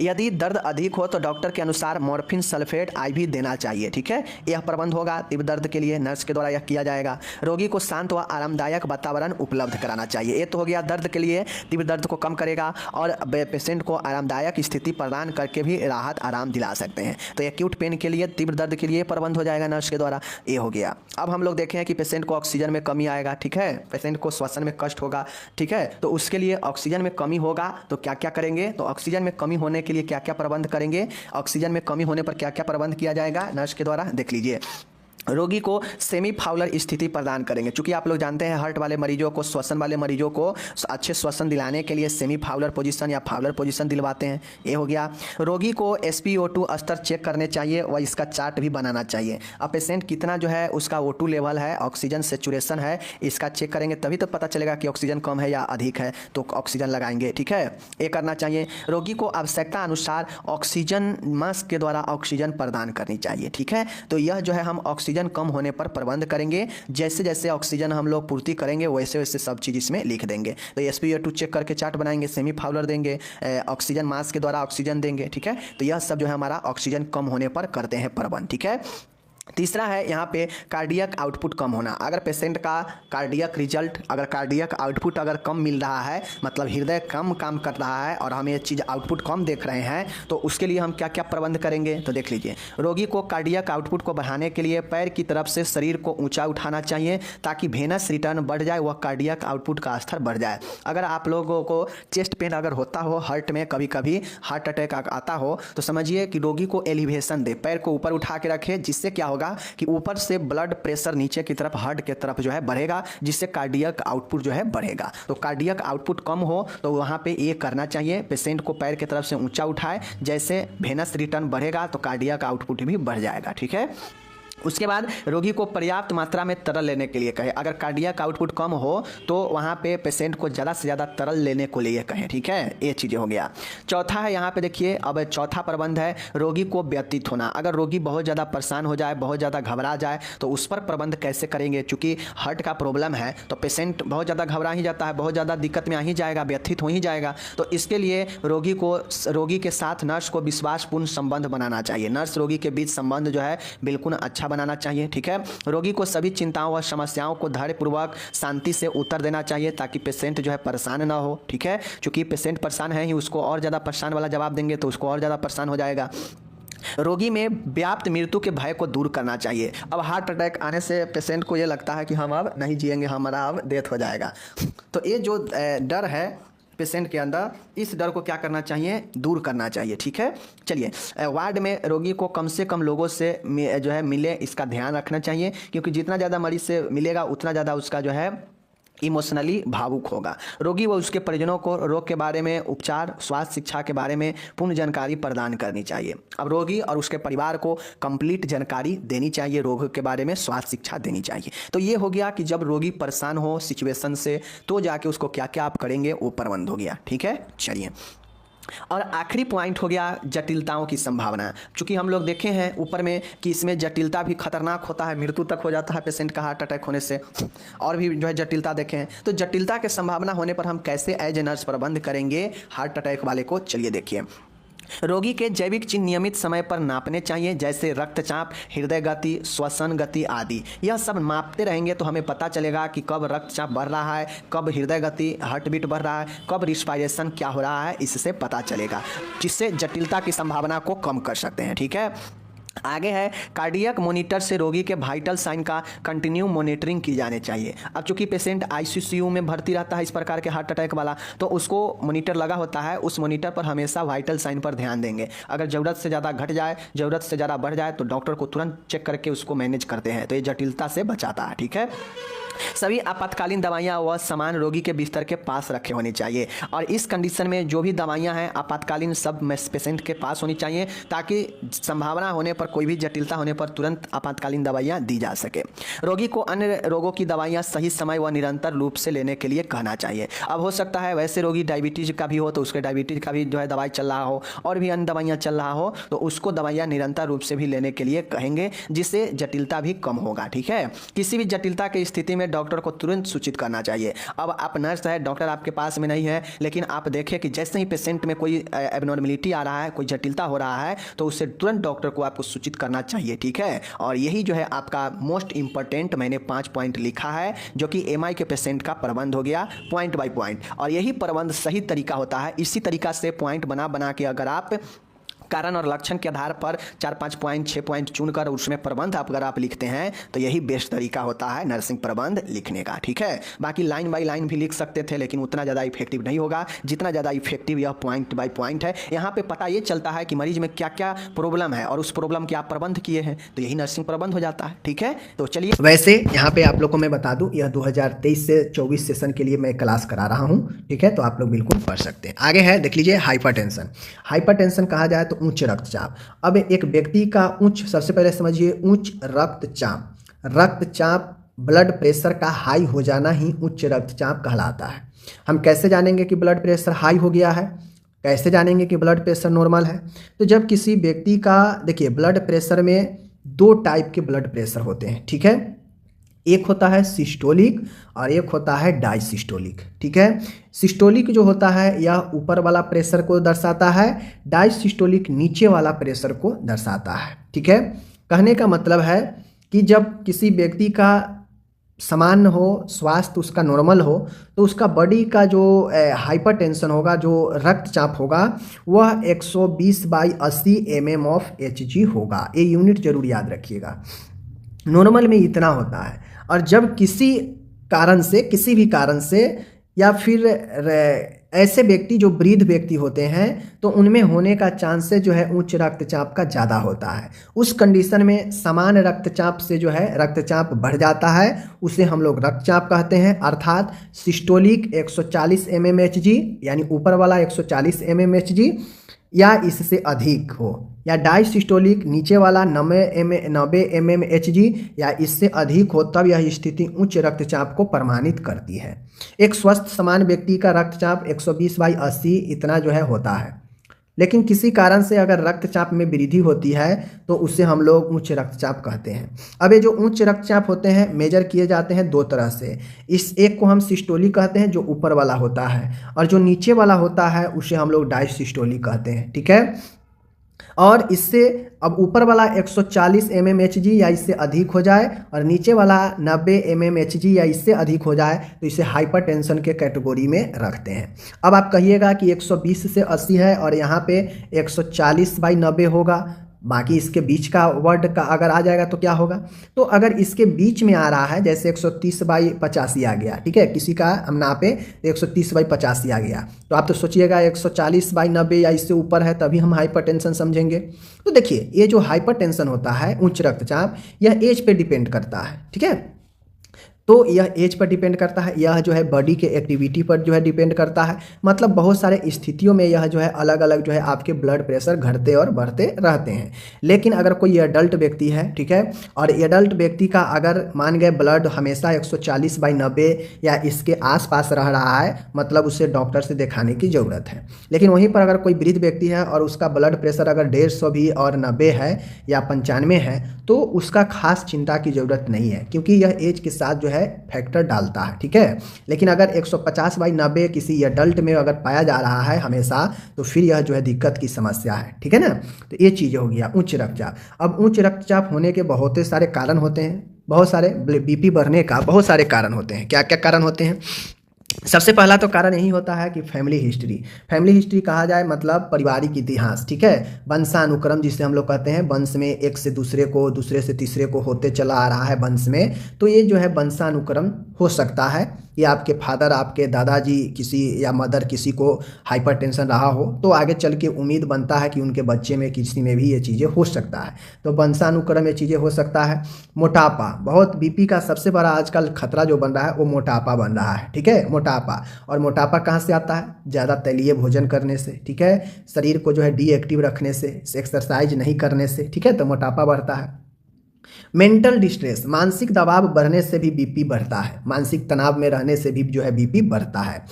यदि दर्द अधिक हो तो डॉक्टर के अनुसार मॉर्फिन सल्फेट IV देना चाहिए, ठीक है, यह प्रबंध होगा तीव्र दर्द के लिए, नर्स के द्वारा यह किया जाएगा। रोगी को शांत व आरामदायक वातावरण उपलब्ध कराना चाहिए, ये तो हो गया दर्द के लिए, तीव्र दर्द को कम करेगा और पेशेंट को आरामदायक स्थिति प्रदान करके भी राहत आराम दिला सकते हैं। तो एक्यूट पेन के लिए, तीव्र दर्द के लिए प्रबंध हो जाएगा नर्स के द्वारा, ये हो गया। अब हम लोग देखें कि पेशेंट को ऑक्सीजन में कमी आएगा, ठीक है, पेशेंट को श्वसन में कष्ट होगा, ठीक है, तो उसके लिए ऑक्सीजन में कमी होगा तो क्या क्या करेंगे। तो ऑक्सीजन में कमी होने के लिए क्या क्या प्रबंध करेंगे, ऑक्सीजन में कमी होने पर क्या क्या प्रबंध किया जाएगा नर्स के द्वारा, देख लीजिए। रोगी को सेमी फाउलर स्थिति प्रदान करेंगे, क्योंकि आप लोग जानते हैं हार्ट वाले मरीजों को, श्वसन वाले मरीजों को अच्छे श्वसन दिलाने के लिए सेमी फाउलर पोजीशन या फाउलर पोजीशन दिलवाते हैं, ये हो गया। रोगी को SpO2 स्तर चेक करने चाहिए व इसका चार्ट भी बनाना चाहिए। अब पेशेंट कितना जो है उसका O2 लेवल है, ऑक्सीजन सेचुरेशन है, इसका चेक करेंगे तभी तो पता चलेगा कि ऑक्सीजन कम है या अधिक है, तो ऑक्सीजन लगाएंगे, ठीक है, ये करना चाहिए। रोगी को आवश्यकता अनुसार ऑक्सीजन मास्क के द्वारा ऑक्सीजन प्रदान करनी चाहिए, ठीक है। तो यह जो है हम ऑक्सीजन कम होने पर प्रबंध करेंगे, जैसे जैसे ऑक्सीजन हम लोग पूर्ति करेंगे वैसे वैसे सब चीज़ इसमें लिख देंगे। तो SpO2 चेक करके चार्ट बनाएंगे, सेमी फाउलर देंगे, ऑक्सीजन मास्क के द्वारा ऑक्सीजन देंगे, ठीक है। तो यह सब जो है हमारा ऑक्सीजन कम होने पर करते हैं प्रबंध, ठीक है। तीसरा है यहाँ पे कार्डियक आउटपुट कम होना। अगर पेशेंट का कार्डियक रिजल्ट, अगर कार्डियक आउटपुट अगर कम मिल रहा है, मतलब हृदय कम काम कर रहा है और हम ये चीज़ आउटपुट कम देख रहे हैं, तो उसके लिए हम क्या क्या प्रबंध करेंगे। तो देख लीजिए, रोगी को कार्डियक आउटपुट को बढ़ाने के लिए पैर की तरफ से शरीर को ऊंचा उठाना चाहिए ताकि वेनस रिटर्न बढ़ जाए, वह कार्डियक आउटपुट का स्तर बढ़ जाए। अगर आप लोगों को चेस्ट पेन अगर होता हो, हार्ट में कभी कभी हार्ट अटैक आता हो, तो समझिए कि रोगी को एलिवेशन दे, पैर को ऊपर उठा के रखे, जिससे क्या होगा कि ऊपर से ब्लड प्रेशर नीचे की तरफ, हार्ट की तरफ जो है बढ़ेगा, जिससे कार्डियक आउटपुट जो है बढ़ेगा। तो कार्डियक आउटपुट कम हो तो वहाँ पे ये करना चाहिए, पेशेंट को पैर की तरफ से ऊंचा उठाए, जैसे वेनस रिटर्न बढ़ेगा तो कार्डियक आउटपुट भी बढ़ जाएगा, ठीक है। उसके बाद रोगी को पर्याप्त मात्रा में तरल लेने के लिए कहें। अगर कार्डियक आउटपुट कम हो तो वहाँ पे पेशेंट को ज़्यादा से ज़्यादा तरल लेने को लिए कहें, ठीक है, ये चीज़ें हो गया। चौथा है यहाँ पे देखिए, अब चौथा प्रबंध है रोगी को व्यतीत होना। अगर रोगी बहुत ज़्यादा परेशान हो जाए, बहुत ज़्यादा घबरा जाए, तो उस पर प्रबंध कैसे करेंगे। चूँकि हार्ट का प्रॉब्लम है तो पेशेंट बहुत ज़्यादा घबरा ही जाता है, बहुत ज़्यादा दिक्कत में आ ही जाएगा, व्यथित हो ही जाएगा। तो इसके लिए रोगी के साथ नर्स को विश्वासपूर्ण संबंध बनाना चाहिए, नर्स रोगी के बीच संबंध जो है बिल्कुल अच्छा बनाना चाहिए, ठीक है। रोगी को सभी चिंताओं व समस्याओं को धैर्यपूर्वक शांति से उत्तर देना चाहिए ताकि पेशेंट जो है परेशान ना हो, ठीक है। क्योंकि पेशेंट परेशान है ही, उसको और ज़्यादा परेशान वाला जवाब देंगे तो उसको और ज़्यादा परेशान हो जाएगा। रोगी में व्याप्त मृत्यु के भय को दूर करना चाहिए। अब हार्ट अटैक आने से पेशेंट को ये लगता है कि हम अब नहीं जिएंगे, हमारा अब डेथ हो जाएगा, तो ये जो डर है पेशेंट के अंदर, इस डर को क्या करना चाहिए, दूर करना चाहिए, ठीक है। चलिए, वार्ड में रोगी को कम से कम लोगों से जो है मिले, इसका ध्यान रखना चाहिए, क्योंकि जितना ज़्यादा मरीज से मिलेगा उतना ज़्यादा उसका जो है इमोशनली भावुक होगा। रोगी व उसके परिजनों को रोग के बारे में, उपचार, स्वास्थ्य शिक्षा के बारे में पूर्ण जानकारी प्रदान करनी चाहिए। अब रोगी और उसके परिवार को कंप्लीट जानकारी देनी चाहिए, रोग के बारे में स्वास्थ्य शिक्षा देनी चाहिए। तो ये हो गया कि जब रोगी परेशान हो सिचुएशन से तो जाके उसको क्या क्या आप करेंगे वो प्रबंध हो गया। ठीक है, चलिए। और आखिरी पॉइंट हो गया जटिलताओं की संभावना। चूंकि हम लोग देखे हैं ऊपर में कि इसमें जटिलता भी खतरनाक होता है, मृत्यु तक हो जाता है पेशेंट का हार्ट अटैक होने से, और भी जो है जटिलता देखे हैं। तो जटिलता के संभावना होने पर हम कैसे एज ए नर्स प्रबंध करेंगे हार्ट अटैक वाले को, चलिए देखिए। रोगी के जैविक चिन्ह नियमित समय पर नापने चाहिए, जैसे रक्तचाप, हृदय गति, श्वसन गति आदि। यह सब मापते रहेंगे तो हमें पता चलेगा कि कब रक्तचाप बढ़ रहा है, कब हृदय गति हार्ट बीट बढ़ रहा है, कब रिस्पायरेशन क्या हो रहा है, इससे पता चलेगा, जिससे जटिलता की संभावना को कम कर सकते हैं। ठीक है, आगे है कार्डियक मॉनिटर से रोगी के वाइटल साइन का कंटिन्यू मॉनिटरिंग की जानी चाहिए। अब चूंकि पेशेंट आईसीयू में भर्ती रहता है इस प्रकार के हार्ट अटैक वाला, तो उसको मॉनिटर लगा होता है, उस मॉनिटर पर हमेशा वाइटल साइन पर ध्यान देंगे। अगर ज़रूरत से ज़्यादा घट जाए, ज़रूरत से ज़्यादा बढ़ जाए तो डॉक्टर को तुरंत चेक करके उसको मैनेज करते हैं, तो ये जटिलता से बचाता है। ठीक है, सभी आपातकालीन दवाइयाँ वह सामान रोगी के बिस्तर के पास रखे होनी चाहिए, और इस कंडीशन में जो भी दवाइयाँ हैं आपातकालीन सब पेशेंट के पास होनी चाहिए, ताकि संभावना होने पर, कोई भी जटिलता होने पर तुरंत आपातकालीन दवाइयाँ दी जा सके। रोगी को अन्य रोगों की दवाइयाँ सही समय व निरंतर रूप से लेने के लिए कहना चाहिए। अब हो सकता है वैसे रोगी डायबिटीज़ का भी हो तो उसके डायबिटीज़ का भी जो है दवाई चल रहा हो, और भी अन्य दवाइयाँ चल रहा हो तो उसको दवाइयाँ निरंतर रूप से भी लेने के लिए कहेंगे, जिससे जटिलता भी कम होगा। ठीक है, किसी भी जटिलता की स्थिति में डॉक्टर को तुरंत सूचित करना चाहिए। अब आप नर्स है, डॉक्टर आपके पास में नहीं है, लेकिन आप देखें कि जैसे ही पेशेंट में कोई एबनॉर्मलिटी आ रहा है, कोई जटिलता हो रहा है, तो उससे तुरंत डॉक्टर को आपको सूचित करना चाहिए। ठीक है, और यही जो है आपका मोस्ट इंपॉर्टेंट मैंने 5 पॉइंट लिखा है, जो कि एमआई के पेशेंट का प्रबंध हो गया पॉइंट बाय पॉइंट। और यही प्रबंध सही तरीका होता है। इसी तरीका से पॉइंट बना बना के अगर आप कारण और लक्षण के आधार पर 4-5 पॉइंट 6 पॉइंट चुनकर उसमें प्रबंध अगर आप लिखते हैं तो यही बेस्ट तरीका होता है नर्सिंग प्रबंध लिखने का। ठीक है, बाकी लाइन बाय लाइन भी लिख सकते थे, लेकिन उतना ज़्यादा इफेक्टिव नहीं होगा जितना ज़्यादा इफेक्टिव यह पॉइंट बाय पॉइंट है। यहाँ पे पता ये चलता है कि मरीज में क्या क्या प्रॉब्लम है और उस प्रॉब्लम के आप प्रबंध किए हैं, तो यही नर्सिंग प्रबंध हो जाता है। ठीक है, तो चलिए, वैसे यहाँ पे आप लोग को मैं बता दूँ, यह 2023 से 24 सेशन के लिए मैं क्लास करा रहा हूँ। ठीक है, तो आप लोग बिल्कुल पढ़ सकते हैं। आगे है, देख लीजिए, हाइपरटेंशन। हाइपरटेंशन कहा जाए तो उच्च रक्तचाप। अब एक व्यक्ति का उच्च, सबसे पहले समझिए, उच्च रक्तचाप, रक्तचाप ब्लड प्रेशर का हाई हो जाना ही उच्च रक्तचाप कहलाता है। हम कैसे जानेंगे कि ब्लड प्रेशर हाई हो गया है, कैसे जानेंगे कि ब्लड प्रेशर नॉर्मल है? तो जब किसी व्यक्ति का, देखिए, ब्लड प्रेशर में 2 टाइप के ब्लड प्रेशर होते हैं। ठीक है, एक होता है सिस्टोलिक और एक होता है डायसिस्टोलिक। ठीक है, सिस्टोलिक जो होता है यह ऊपर वाला प्रेशर को दर्शाता है, डायसिस्टोलिक नीचे वाला प्रेशर को दर्शाता है। ठीक है, कहने का मतलब है कि जब किसी व्यक्ति का सामान्य हो, स्वास्थ्य उसका नॉर्मल हो, तो उसका बॉडी का जो हाइपरटेंशन होगा, जो रक्तचाप होगा, वह 120/80 mm ऑफ Hg होगा। ये यूनिट जरूर याद रखिएगा। नॉर्मल में इतना होता है, और जब किसी कारण से, किसी भी कारण से, या फिर ऐसे व्यक्ति जो वृद्ध व्यक्ति होते हैं तो उनमें होने का चांसेस जो है उच्च रक्तचाप का ज़्यादा होता है। उस कंडीशन में सामान्य रक्तचाप से जो है रक्तचाप बढ़ जाता है, उसे हम लोग रक्तचाप कहते हैं। अर्थात सिस्टोलिक 140 mmHg, यानी ऊपर वाला 140 mmHg या इससे अधिक हो, या डायसिस्टोलिक नीचे वाला 90 mmHg या इससे अधिक हो, तब यह स्थिति उच्च रक्तचाप को प्रमाणित करती है। एक स्वस्थ समान व्यक्ति का रक्तचाप 120/80 इतना जो है होता है, लेकिन किसी कारण से अगर रक्तचाप में वृद्धि होती है तो उसे हम लोग उच्च रक्तचाप कहते हैं। अब ये जो उच्च रक्तचाप होते हैं मेजर किए जाते हैं 2 तरह से। इस एक को हम सिस्टोलिक कहते हैं, जो ऊपर वाला होता है, और जो नीचे वाला होता है उसे हम लोग डायसिस्टोलिक कहते हैं। ठीक है, और इससे अब ऊपर वाला 140 mmHg या इससे अधिक हो जाए और नीचे वाला 90 mmHg या इससे अधिक हो जाए तो इसे हाइपरटेंशन के कैटेगरी में रखते हैं। अब आप कहिएगा कि 120 से 80 है और यहाँ पे 140/90 होगा, बाकी इसके बीच का वर्ड का अगर आ जाएगा तो क्या होगा? तो अगर इसके बीच में आ रहा है, जैसे 130/85 आ गया, ठीक है, किसी का हम नापे 130/85 आ गया, तो आप तो सोचिएगा 140/90 या इससे ऊपर है, तभी हम हाइपरटेंशन समझेंगे। तो देखिए, ये जो हाइपरटेंशन होता है, उच्च रक्तचाप, यह एज पे डिपेंड करता है। ठीक है, तो यह एज पर डिपेंड करता है, यह जो है बॉडी के एक्टिविटी पर जो है डिपेंड करता है। मतलब बहुत सारे स्थितियों में यह जो है अलग अलग जो है आपके ब्लड प्रेशर घटते और बढ़ते रहते हैं। लेकिन अगर कोई एडल्ट व्यक्ति है, ठीक है, और एडल्ट व्यक्ति का अगर मान गए ब्लड हमेशा 140/90 या इसके आसपास रह रहा है, मतलब उसे डॉक्टर से दिखाने की ज़रूरत है। लेकिन वहीं पर अगर कोई वृद्ध व्यक्ति है और उसका ब्लड प्रेशर अगर 150 भी और 90 है या 95 है, तो उसका खास चिंता की ज़रूरत नहीं है, क्योंकि यह एज के साथ जो है फैक्टर डालता है, ठीक है। लेकिन अगर 150/90 किसी एडल्ट में अगर पाया जा रहा है हमेशा, तो फिर यह जो है दिक्कत की समस्या है, ठीक है ना। तो ये चीज़ हो गया उच्च रक्तचाप। अब उच्च रक्तचाप होने के बहुत सारे कारण होते हैं, बहुत सारे बीपी बढ़ने का बहुत सारे कारण होते हैं। क्या क्या कारण होते हैं? सबसे पहला तो कारण यही होता है कि फैमिली हिस्ट्री कहा जाए, मतलब पारिवारिक इतिहास, ठीक है। वंशानुक्रम जिसे हम लोग कहते हैं, वंश में एक से दूसरे को, दूसरे से तीसरे को होते चला आ रहा है वंश में, तो ये जो है वंशानुक्रम हो सकता है। ये आपके फादर, आपके दादाजी किसी या मदर किसी को हाइपरटेंशन रहा हो, तो आगे चल के उम्मीद बनता है कि उनके बच्चे में किसी में भी ये चीज़ें हो सकता है। तो वंशानुक्रम ये चीज़ें हो सकता है। मोटापा, बहुत बीपी का सबसे बड़ा आजकल खतरा जो बन रहा है वो मोटापा बन रहा है, ठीक है। मोटापा, और मोटापा कहाँ से आता है? ज़्यादा तैलीय भोजन करने से, ठीक है। शरीर को जो है डीएक्टिव रखने से, एक्सरसाइज नहीं करने से, ठीक है, तो मोटापा बढ़ता है। मेंटल डिस्ट्रेस, मानसिक दबाव बढ़ने से भी बीपी बढ़ता है, मानसिक तनाव में रहने से भी जो है बीपी बढ़ता है।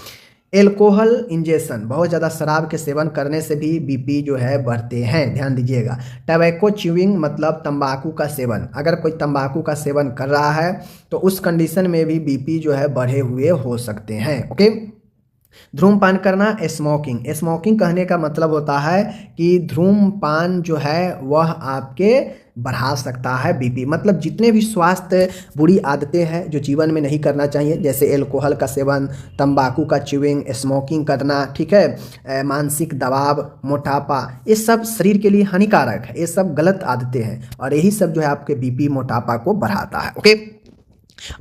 एल्कोहल इंजेक्शन, बहुत ज़्यादा शराब के सेवन करने से भी बीपी जो है बढ़ते हैं, ध्यान दीजिएगा। टबैको च्यूइंग, मतलब तंबाकू का सेवन, अगर कोई तंबाकू का सेवन कर रहा है तो उस कंडीशन में भी बीपी जो है बढ़े हुए हो सकते हैं, ओके। धूम्रपान करना, स्मोकिंग कहने का मतलब होता है कि धूम्रपान जो है वह आपके बढ़ा सकता है बीपी। मतलब जितने भी स्वास्थ्य बुरी आदतें हैं जो जीवन में नहीं करना चाहिए, जैसे एल्कोहल का सेवन, तंबाकू का च्यूइंग, स्मोकिंग करना, ठीक है, मानसिक दबाव, मोटापा, ये सब शरीर के लिए हानिकारक है, ये सब गलत आदतें हैं और यही सब जो है आपके बीपी, मोटापा को बढ़ाता है, ओके।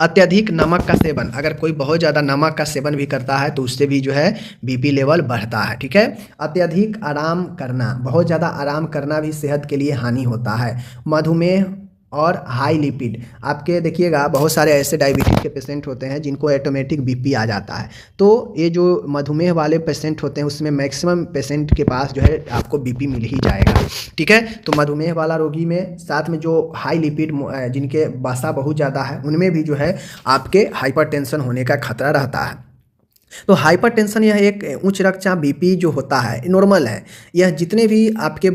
अत्यधिक नमक का सेवन, अगर कोई बहुत ज़्यादा नमक का सेवन भी करता है तो उससे भी जो है बीपी लेवल बढ़ता है, ठीक है। अत्यधिक आराम करना, बहुत ज़्यादा आराम करना भी सेहत के लिए हानि होता है। मधुमेह और हाई लिपिड, आपके देखिएगा बहुत सारे ऐसे डायबिटीज के पेशेंट होते हैं जिनको ऑटोमेटिक बीपी आ जाता है, तो ये जो मधुमेह वाले पेशेंट होते हैं उसमें मैक्सिमम पेशेंट के पास जो है आपको बीपी मिल ही जाएगा, ठीक है। तो मधुमेह वाला रोगी में, साथ में जो हाई लिपिड जिनके वसा बहुत ज़्यादा है, उनमें भी जो है आपके हाइपरटेंशन होने का खतरा रहता है। तो हाइपरटेंशन यह एक उच्च रक्तचाप बीपी जो होता है नॉर्मल है। यह जितने भी आपके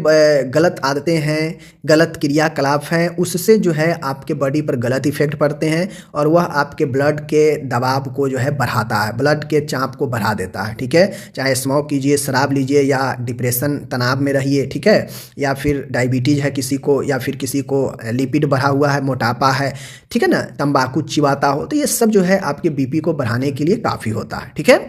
गलत आदतें हैं, गलत क्रियाकलाप हैं, उससे जो है आपके बॉडी पर गलत इफेक्ट पड़ते हैं और वह आपके ब्लड के दबाव को जो है बढ़ाता है, ब्लड के चाप को बढ़ा देता है, ठीक है। चाहे स्मोक कीजिए, शराब लीजिए, या डिप्रेशन तनाव में रहिए, ठीक है, या फिर डायबिटीज़ है किसी को, या फिर किसी को लिपिड बढ़ा हुआ है, मोटापा है, ठीक है ना, तंबाकू चिबाता हो, तो ये सब जो है आपके बीपी को बढ़ाने के लिए काफ़ी होता है, ठीक है।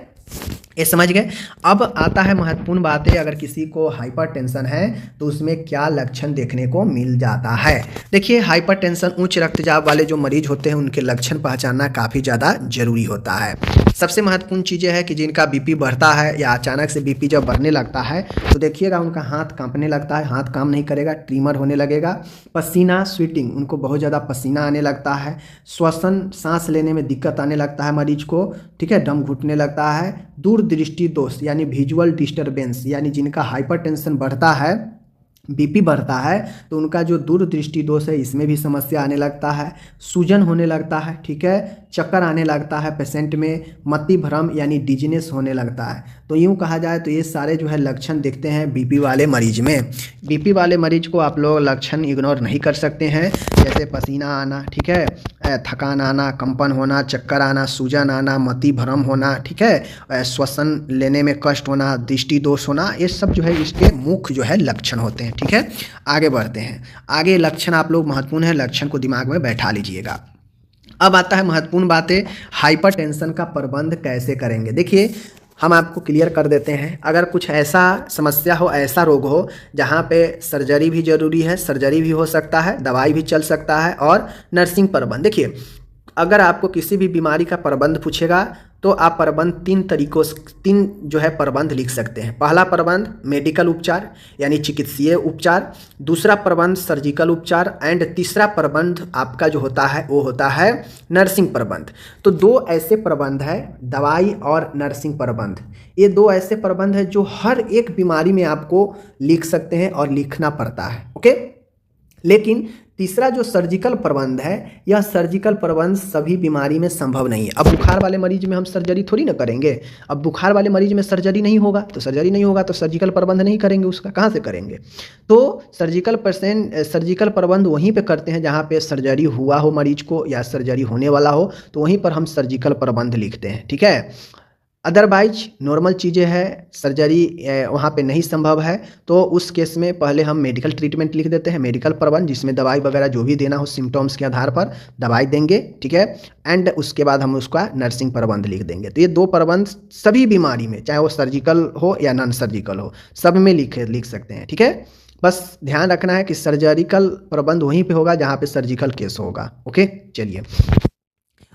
ये समझ गए। अब आता है महत्वपूर्ण बात है, अगर किसी को हाइपरटेंशन है तो उसमें क्या लक्षण देखने को मिल जाता है। देखिए, हाइपरटेंशन उच्च रक्तचाप वाले जो मरीज होते हैं उनके लक्षण पहचानना काफ़ी ज़्यादा जरूरी होता है। सबसे महत्वपूर्ण चीज़ें है कि जिनका बीपी बढ़ता है या अचानक से बीपी जब बढ़ने लगता है तो देखिएगा उनका हाथ कांपने लगता है, हाथ काम नहीं करेगा, ट्रीमर होने लगेगा, पसीना स्वेटिंग, उनको बहुत ज़्यादा पसीना आने लगता है, श्वसन सांस लेने में दिक्कत आने लगता है मरीज को, ठीक है, दम घुटने लगता है, दूरदृष्टि दोष यानी विजुअल डिस्टरबेंस, यानी जिनका हाइपरटेंशन बढ़ता है, बीपी बढ़ता है तो उनका जो दूरदृष्टि दोष है इसमें भी समस्या आने लगता है, सूजन होने लगता है, ठीक है, चक्कर आने लगता है पेशेंट में, मति भ्रम यानी डिजीनेस होने लगता है। तो यूँ कहा जाए तो ये सारे जो है लक्षण दिखते हैं बीपी वाले मरीज में। बीपी वाले मरीज को आप लोग लक्षण इग्नोर नहीं कर सकते हैं, जैसे पसीना आना, ठीक है, थकान आना, कंपन होना, चक्कर आना, सूजन आना, मति भ्रम होना, ठीक है, श्वसन लेने में कष्ट होना, दृष्टि दोष होना, ये सब जो है इसके मुख्य जो है लक्षण होते हैं, ठीक है। आगे बढ़ते हैं। आगे लक्षण आप लोग महत्वपूर्ण है, लक्षण को दिमाग में बैठा लीजिएगा। अब आता है महत्वपूर्ण बातें, हाइपरटेंशन का प्रबंध कैसे करेंगे। देखिए, हम आपको क्लियर कर देते हैं, अगर कुछ ऐसा समस्या हो, ऐसा रोग हो जहाँ पे सर्जरी भी जरूरी है, सर्जरी भी हो सकता है, दवाई भी चल सकता है और नर्सिंग प्रबंध। देखिए, अगर आपको किसी भी बीमारी का प्रबंध पूछेगा तो आप प्रबंध तीन जो है प्रबंध लिख सकते हैं। पहला प्रबंध मेडिकल उपचार यानी चिकित्सीय उपचार, दूसरा प्रबंध सर्जिकल उपचार एंड तीसरा प्रबंध आपका जो होता है वो होता है नर्सिंग प्रबंध। तो दो ऐसे प्रबंध है, दवाई और नर्सिंग प्रबंध। ये दो ऐसे प्रबंध है जो हर एक बीमारी में आपको लिख सकते हैं और लिखना पड़ता है। ओके, लेकिन तीसरा जो सर्जिकल प्रबंध है, यह सर्जिकल प्रबंध सभी बीमारी में संभव नहीं है। अब बुखार वाले मरीज में हम सर्जरी थोड़ी ना करेंगे। अब बुखार वाले मरीज में सर्जरी नहीं होगा तो सर्जिकल प्रबंध नहीं करेंगे, उसका कहाँ से करेंगे। तो सर्जिकल प्रबंध वहीं पे करते हैं जहाँ पे सर्जरी हुआ हो मरीज को या सर्जरी होने वाला हो, तो वहीं पर हम सर्जिकल प्रबंध लिखते हैं। ठीक है, अदरवाइज नॉर्मल चीज़ें हैं, सर्जरी वहाँ पे नहीं संभव है, तो उस केस में पहले हम मेडिकल ट्रीटमेंट लिख देते हैं, मेडिकल प्रबंध, जिसमें दवाई वगैरह जो भी देना हो सिम्टम्स के आधार पर दवाई देंगे। ठीक है, एंड उसके बाद हम उसका नर्सिंग प्रबंध लिख देंगे। तो ये दो प्रबंध सभी बीमारी में, चाहे वो सर्जिकल हो या नॉन सर्जिकल हो, सब में लिख सकते हैं। ठीक है, बस ध्यान रखना है कि सर्जरिकल प्रबंध वहीं पे होगा जहाँ पे सर्जिकल केस होगा। ओके, चलिए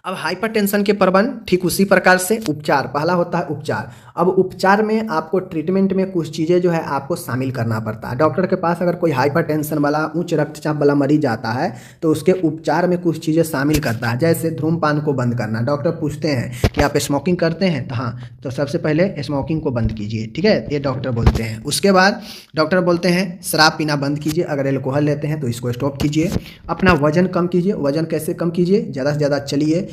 अब हाइपरटेंशन के प्रबंध ठीक उसी प्रकार से उपचार, पहला होता है उपचार। अब उपचार में आपको ट्रीटमेंट में कुछ चीज़ें जो है आपको शामिल करना पड़ता है। डॉक्टर के पास अगर कोई हाइपरटेंशन वाला उच्च रक्तचाप वाला मरीज आता है तो उसके उपचार में कुछ चीज़ें शामिल करता है, जैसे धूम्रपान को बंद करना। डॉक्टर पूछते हैं कि आप स्मोकिंग करते हैं, तो हाँ, तो सबसे पहले स्मोकिंग को बंद कीजिए। ठीक है, ये डॉक्टर बोलते हैं। उसके बाद डॉक्टर बोलते हैं शराब पीना बंद कीजिए, अगर एल्कोहल लेते हैं तो इसको स्टॉप कीजिए। अपना वजन कम कीजिए। वजन कैसे कम कीजिए, ज़्यादा से ज़्यादा चलिए,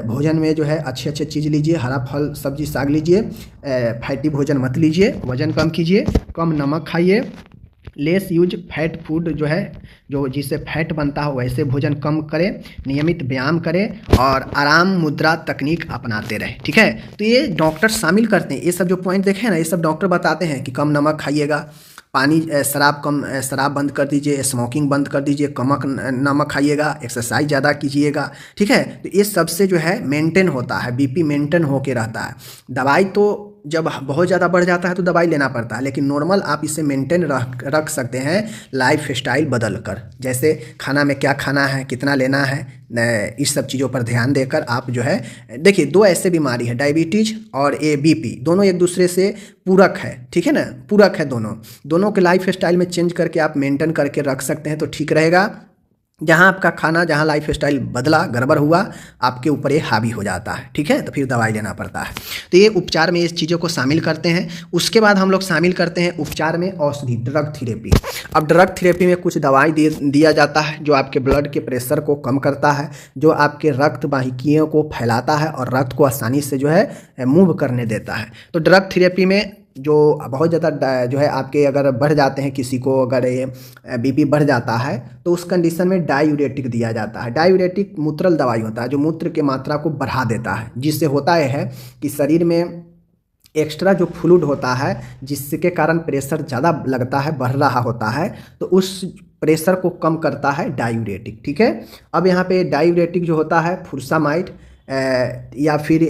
भोजन में जो है अच्छे अच्छे चीज़ लीजिए, हरा फल सब्जी साग लीजिए, फैटी भोजन मत लीजिए, वजन कम कीजिए, कम नमक खाइए, लेस यूज फैट फूड, जो है जो जिससे फैट बनता हो वैसे भोजन कम करें, नियमित व्यायाम करें और आराम मुद्रा तकनीक अपनाते रहें। ठीक है, तो ये डॉक्टर शामिल करते हैं। ये सब जो पॉइंट देखे ना, ये सब डॉक्टर बताते हैं कि कम नमक खाइएगा, पानी शराब बंद कर दीजिए, स्मोकिंग बंद कर दीजिए, कम नमक खाइएगा, एक्सरसाइज ज़्यादा कीजिएगा। ठीक है, तो ये सबसे जो है मेंटेन होता है, बीपी मेंटेन होके रहता है। दवाई तो जब बहुत ज़्यादा बढ़ जाता है तो दवाई लेना पड़ता है, लेकिन नॉर्मल आप इसे मेंटेन रख सकते हैं लाइफ स्टाइल बदल कर। जैसे खाना में क्या खाना है, कितना लेना है, इस सब चीज़ों पर ध्यान देकर आप जो है, देखिए दो ऐसे बीमारी है, डायबिटीज और ये बीपी, दोनों एक दूसरे से पूरक है। ठीक है ना, पूरक है दोनों के लाइफ स्टाइल में चेंज करके आप मेंटेन करके रख सकते हैं तो ठीक रहेगा। जहाँ आपका खाना, जहाँ लाइफ स्टाइल बदला, गड़बड़ हुआ, आपके ऊपर ये हावी हो जाता है। ठीक है, तो फिर दवाई लेना पड़ता है। तो ये उपचार में इस चीज़ों को शामिल करते हैं। उसके बाद हम लोग शामिल करते हैं उपचार में औषधि, ड्रग थेरेपी। अब ड्रग थेरेपी में कुछ दवाई दिया जाता है जो आपके ब्लड के प्रेशर को कम करता है, जो आपके रक्त वाहिकियों को फैलाता है और रक्त को आसानी से जो है मूव करने देता है। तो ड्रग थेरेपी में जो बहुत ज़्यादा जो है आपके अगर बढ़ जाते हैं, किसी को अगर ये बीपी बढ़ जाता है तो उस कंडीशन में डायूरेटिक दिया जाता है। डायूरेटिक मूत्रल दवाई होता है जो मूत्र की मात्रा को बढ़ा देता है, जिससे होता है कि शरीर में एक्स्ट्रा जो फ्लूइड होता है जिसके कारण प्रेशर ज़्यादा लगता है, बढ़ रहा होता है, तो उस प्रेशर को कम करता है डायूरेटिक। ठीक है, अब यहाँ पे डायूरेटिक जो होता है फुरसामाइड या फिर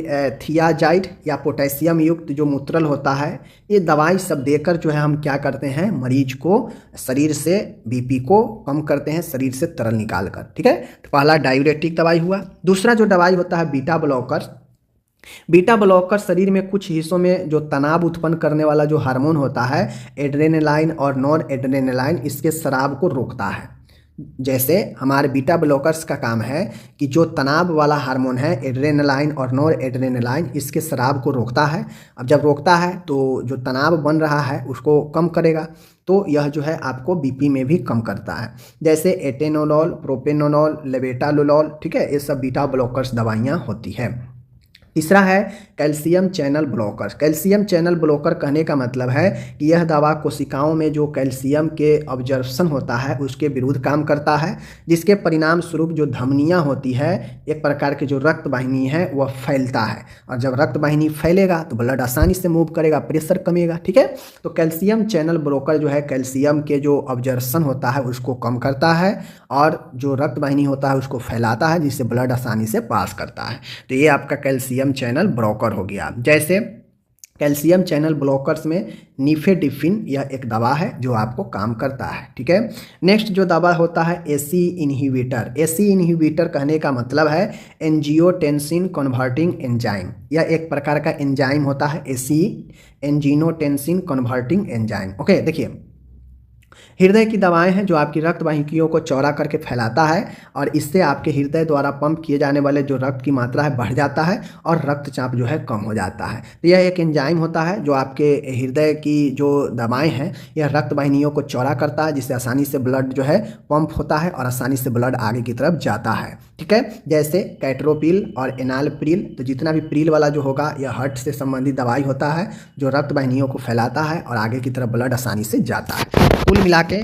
थियाजाइड या पोटेशियम युक्त जो मूत्रल होता है, ये दवाई सब देकर जो है हम क्या करते हैं, मरीज को शरीर से बीपी को कम करते हैं, शरीर से तरल निकाल कर। ठीक है, तो पहला डायूरेटिक दवाई हुआ। दूसरा जो दवाई होता है बीटा ब्लॉकर। बीटा ब्लॉकर शरीर में कुछ हिस्सों में जो तनाव उत्पन्न करने वाला जो हार्मोन होता है एड्रेनालाइन और नॉन एड्रेनालाइन, इसके स्राव को रोकता है। जैसे हमारे बीटा ब्लॉकर्स का काम है कि जो तनाव वाला हार्मोन है एड्रेनालाइन और नॉन एड्रेनालाइन, इसके स्राव को रोकता है। अब जब रोकता है तो जो तनाव बन रहा है उसको कम करेगा, तो यह जो है आपको बीपी में भी कम करता है। जैसे एटेनोलॉल, प्रोपेनोलॉल, लेबेटालोल। ठीक है, ये सब बीटा ब्लॉकर्स दवाइयाँ होती है। तीसरा है calcium channel blocker. Calcium channel blocker कहने का मतलब है कि यह दवा कोशिकाओं में जो कैल्शियम के अब्जॉर्प्शन होता है उसके विरुद्ध काम करता है, जिसके परिणाम स्वरूप जो धमनियाँ होती है, एक प्रकार की जो रक्त वाहिनी है, वह फैलता है, और जब रक्त वाहिनी फैलेगा तो ब्लड आसानी से मूव करेगा, प्रेशर कमेगा। ठीक है, तो कैल्शियम चैनल ब्लॉकर जो है कैल्शियम के जो अब्जॉर्प्शन होता है उसको कम करता है और जो रक्त वाहिनी होता है उसको फैलाता है, जिससे ब्लड आसानी से पास करता है। तो ये आपका कैल्शियम चैनल ब्लॉकर हो गया। जैसे कैल्शियम चैनल ब्लॉकर्स में निफेडिफिन यह एक दवा है जो आपको काम करता है। ठीक है, नेक्स्ट जो दवा होता है एसी इनहिबिटर। एसी इनहिबिटर कहने का मतलब है एंजियोटेंसिन कन्वर्टिंग एंजाइम। यह एक प्रकार का एंजाइम होता है AC angiotensin converting enzyme. Okay, देखिए हृदय की दवाएं हैं जो आपकी रक्त वाहिनियों को चौड़ा करके फैलाता है और इससे आपके हृदय द्वारा पंप किए जाने वाले जो रक्त की मात्रा है बढ़ जाता है और रक्तचाप जो है कम हो जाता है। तो यह एक एंजाइम होता है जो आपके हृदय की जो दवाएं हैं यह रक्त वाहिनियों को चौड़ा करता है, जिससे आसानी से ब्लड जो है पंप होता है और आसानी से ब्लड आगे की तरफ जाता है। ठीक है, जैसे कैट्रोपिल और एनालप्रिल। तो जितना भी प्रिल वाला जो होगा यह हार्ट से संबंधित दवाई होता है जो रक्त वाहिनियों को फैलाता है और आगे की तरफ ब्लड आसानी से जाता है। कुल मिला के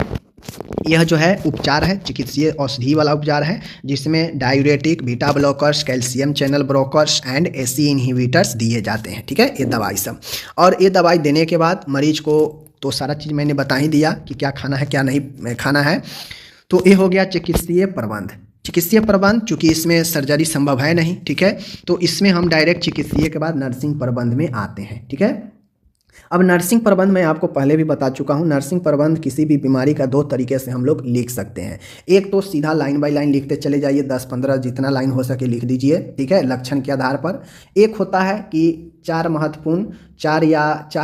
यह जो है उपचार है चिकित्सीय औषधि वाला उपचार है, जिसमें diuretic, beta blockers, calcium channel blockers and AC inhibitors दिए जाते हैं। ठीक है, ये दवाई सब। और ये दवाई देने के बाद मरीज को तो सारा चीज़ मैंने बता ही दिया कि क्या खाना है क्या नहीं खाना है। तो ये हो गया चिकित्सीय प्रबंध। चिकित्सीय प्रबंध चूँकि इसमें सर्जरी संभव है नहीं, ठीक है, तो इसमें हम डायरेक्ट चिकित्सीय के बाद नर्सिंग प्रबंध में आते हैं। ठीक है, अब नर्सिंग प्रबंध मैं आपको पहले भी बता चुका हूँ। नर्सिंग प्रबंध किसी भी बीमारी का दो तरीके से हम लोग लिख सकते हैं। एक तो सीधा लाइन बाय लाइन लिखते चले जाइए, 10-15 जितना लाइन हो सके लिख दीजिए। ठीक है, लक्षण के आधार पर। एक होता है कि चार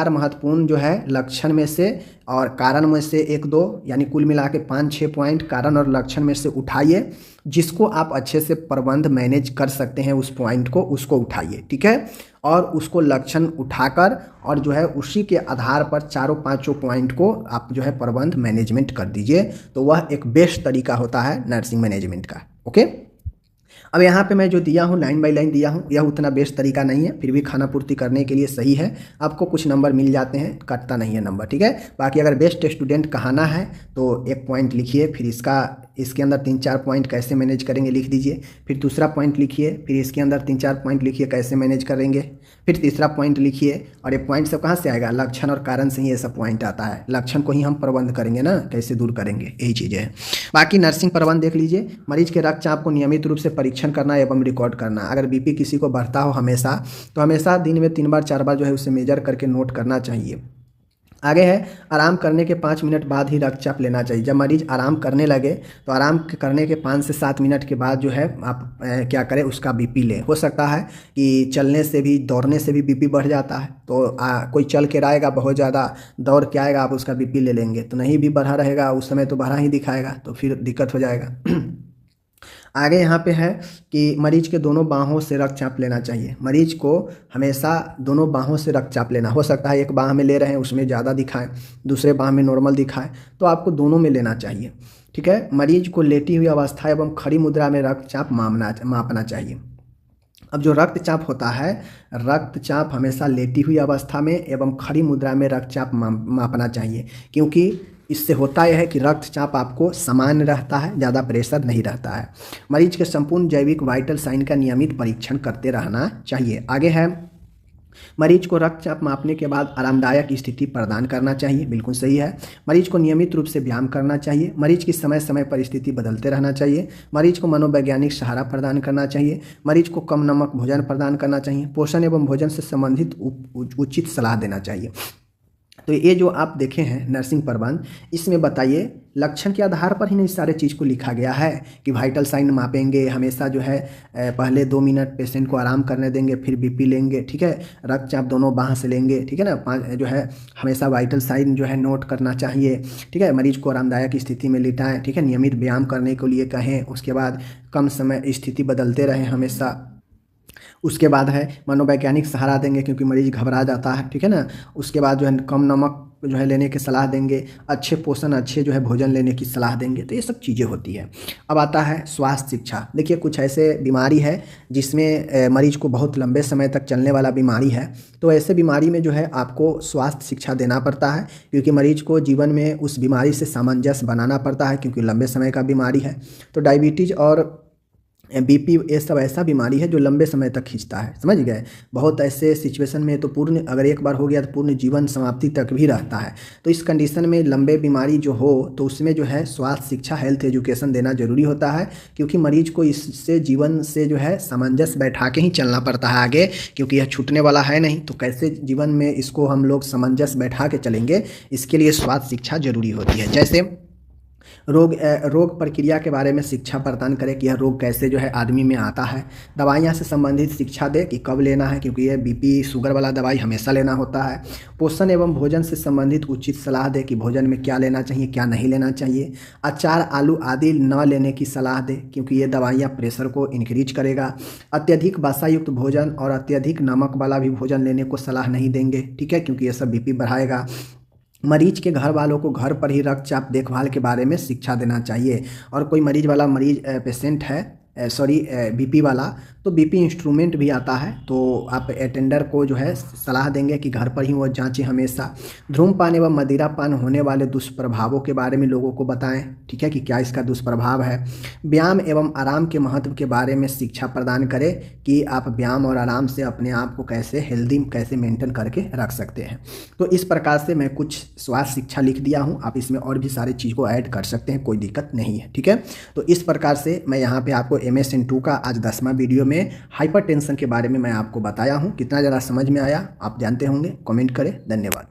महत्वपूर्ण जो है लक्षण में से और कारण में से 1-2 यानी कुल मिला के 5-6 पॉइंट कारण और लक्षण में से उठाइए, जिसको आप अच्छे से प्रबंध मैनेज कर सकते हैं उस पॉइंट को, उसको उठाइए। ठीक है, और उसको लक्षण उठाकर और जो है उसी के आधार पर 4-5 पॉइंट को आप जो है प्रबंध मैनेजमेंट कर दीजिए। तो वह एक बेस्ट तरीका होता है नर्सिंग मैनेजमेंट का। ओके, अब यहाँ पे मैं जो दिया हूँ लाइन बाय लाइन दिया हूँ, यह उतना बेस्ट तरीका नहीं है, फिर भी खाना पूर्ति करने के लिए सही है। आपको कुछ नंबर मिल जाते हैं, कटता नहीं है नंबर। ठीक है, बाकी अगर बेस्ट स्टूडेंट कहना है तो 1 पॉइंट लिखिए, फिर इसके अंदर 3-4 पॉइंट कैसे मैनेज करेंगे लिख दीजिए, फिर दूसरा पॉइंट लिखिए, फिर इसके अंदर 3-4 पॉइंट लिखिए कैसे मैनेज करेंगे, फिर तीसरा पॉइंट लिखिए। और ये पॉइंट सब कहाँ से आएगा? लक्षण और कारण से ही ये सब पॉइंट आता है। लक्षण को ही हम प्रबंध करेंगे ना, कैसे दूर करेंगे, यही चीज़ें हैं। बाकी नर्सिंग प्रबंध देख लीजिए। मरीज के रक्तचाप को नियमित रूप से परीक्षण करना एवं रिकॉर्ड करना। अगर बीपी किसी को बढ़ता हो हमेशा, तो हमेशा दिन में 3-4 बार जो है उसे मेजर करके नोट करना चाहिए। आगे है आराम करने के 5 मिनट बाद ही रक्तचाप लेना चाहिए। जब मरीज आराम करने लगे तो आराम करने के 5 से 7 मिनट के बाद जो है आप क्या करें, उसका बीपी लें। हो सकता है कि चलने से भी, दौड़ने से भी बीपी बढ़ जाता है, तो कोई चल के आएगा बहुत ज़्यादा, दौड़ के आएगा, आप उसका बीपी ले लेंगे तो नहीं भी बढ़ा रहेगा, उस समय तो बढ़ा ही दिखाएगा, तो फिर दिक्कत हो जाएगा। आगे यहाँ पे है कि मरीज के दोनों बाहों से रक्तचाप लेना चाहिए। मरीज को हमेशा दोनों बाहों से रक्तचाप लेना। हो सकता है एक बाह में ले रहे हैं उसमें ज़्यादा दिखाए, दूसरे बाह में नॉर्मल दिखाए, तो आपको दोनों में लेना चाहिए। ठीक है, मरीज को लेटी हुई अवस्था एवं खड़ी मुद्रा में रक्तचाप मापना चाहिए। अब जो रक्तचाप होता है, रक्तचाप हमेशा लेटी हुई अवस्था में एवं खड़ी मुद्रा में रक्तचाप मापना चाहिए, क्योंकि इससे होता यह है कि रक्तचाप आपको सामान्य रहता है, ज़्यादा प्रेशर नहीं रहता है। मरीज के संपूर्ण जैविक वाइटल साइन का नियमित परीक्षण करते रहना चाहिए। आगे है मरीज को रक्तचाप मापने के बाद आरामदायक स्थिति प्रदान करना चाहिए। बिल्कुल सही है। मरीज को नियमित रूप से व्यायाम करना चाहिए। मरीज की समय समय पर स्थिति बदलते रहना चाहिए। मरीज को मनोवैज्ञानिक सहारा प्रदान करना चाहिए। मरीज को कम नमक भोजन प्रदान करना चाहिए। पोषण एवं भोजन से संबंधित उचित सलाह देना चाहिए। तो ये जो आप देखे हैं नर्सिंग प्रबंध, इसमें बताइए लक्षण के आधार पर ही नहीं सारे चीज़ को लिखा गया है कि वाइटल साइन मापेंगे, हमेशा जो है पहले 2 मिनट पेशेंट को आराम करने देंगे, फिर बीपी लेंगे, ठीक है, रक्तचाप दोनों बाह से लेंगे, ठीक है ना, 5 जो है हमेशा वाइटल साइन जो है नोट करना चाहिए, ठीक है, मरीज को आरामदायक स्थिति में लिटाएं, ठीक है, नियमित व्यायाम करने के लिए कहें, उसके बाद कम समय स्थिति बदलते रहें हमेशा। उसके बाद है मनोवैज्ञानिक सहारा देंगे क्योंकि मरीज घबरा जाता है, ठीक है ना। उसके बाद जो है कम नमक जो है लेने की सलाह देंगे, अच्छे पोषण, अच्छे जो है भोजन लेने की सलाह देंगे। तो ये सब चीज़ें होती है। अब आता है स्वास्थ्य शिक्षा। देखिए कुछ ऐसे बीमारी है जिसमें मरीज को बहुत लंबे समय तक चलने वाला बीमारी है, तो ऐसे बीमारी में जो है आपको स्वास्थ्य शिक्षा देना पड़ता है, क्योंकि मरीज को जीवन में उस बीमारी से सामंजस्य बनाना पड़ता है, क्योंकि लंबे समय का बीमारी है। तो डायबिटीज़ और बीपी ये सब ऐसा बीमारी है जो लंबे समय तक खींचता है, समझ गए। बहुत ऐसे सिचुएशन में तो पूर्ण, अगर एक बार हो गया तो पूर्ण जीवन समाप्ति तक भी रहता है। तो इस कंडीशन में लंबे बीमारी जो हो तो उसमें जो है स्वास्थ्य शिक्षा, हेल्थ एजुकेशन देना जरूरी होता है, क्योंकि मरीज को इससे जीवन से जो है सामंजस्य बैठा के ही चलना पड़ता है आगे, क्योंकि यह छूटने वाला है नहीं। तो कैसे जीवन में इसको हम लोग सामंजस्य बैठा के चलेंगे, इसके लिए स्वास्थ्य शिक्षा जरूरी होती है। जैसे रोग प्रक्रिया के बारे में शिक्षा प्रदान करें कि यह रोग कैसे जो है आदमी में आता है। दवाइयाँ से संबंधित शिक्षा दे कि कब लेना है, क्योंकि यह बीपी शुगर वाला दवाई हमेशा लेना होता है। पोषण एवं भोजन से संबंधित उचित सलाह दे कि भोजन में क्या लेना चाहिए, क्या नहीं लेना चाहिए। अचार, आलू आदि न लेने की सलाह दे, क्योंकि ये दवाइयाँ प्रेशर को इंक्रीज करेगा। अत्यधिक वसा युक्त भोजन और अत्यधिक नमक वाला भी भोजन लेने को सलाह नहीं देंगे, ठीक है, क्योंकि ये सब बीपी बढ़ाएगा। मरीज के घर वालों को घर पर ही रक्तचाप देखभाल के बारे में शिक्षा देना चाहिए। और कोई मरीज पेशेंट है, बीपी वाला, तो बीपी इंस्ट्रूमेंट भी आता है, तो आप अटेंडर को जो है सलाह देंगे कि घर पर ही वो जांचें हमेशा। धूम्रपान एवं मदिरापान होने वाले दुष्प्रभावों के बारे में लोगों को बताएं, ठीक है, कि क्या इसका दुष्प्रभाव है। व्यायाम एवं आराम के महत्व के बारे में शिक्षा प्रदान करें कि आप व्यायाम और आराम से अपने आप को कैसे हेल्दी, कैसे मेंटेन करके रख सकते हैं। तो इस प्रकार से मैं कुछ स्वास्थ्य शिक्षा लिख दिया हूँ, आप इसमें और भी सारी चीज़ को ऐड कर सकते हैं, कोई दिक्कत नहीं है, ठीक है। तो इस प्रकार से मैं यहाँ पे आपको MSN2 का आज 10वां वीडियो में हाइपरटेंशन के बारे में मैं आपको बताया हूँ। कितना ज़्यादा समझ में आया आप जानते होंगे, कमेंट करें। धन्यवाद।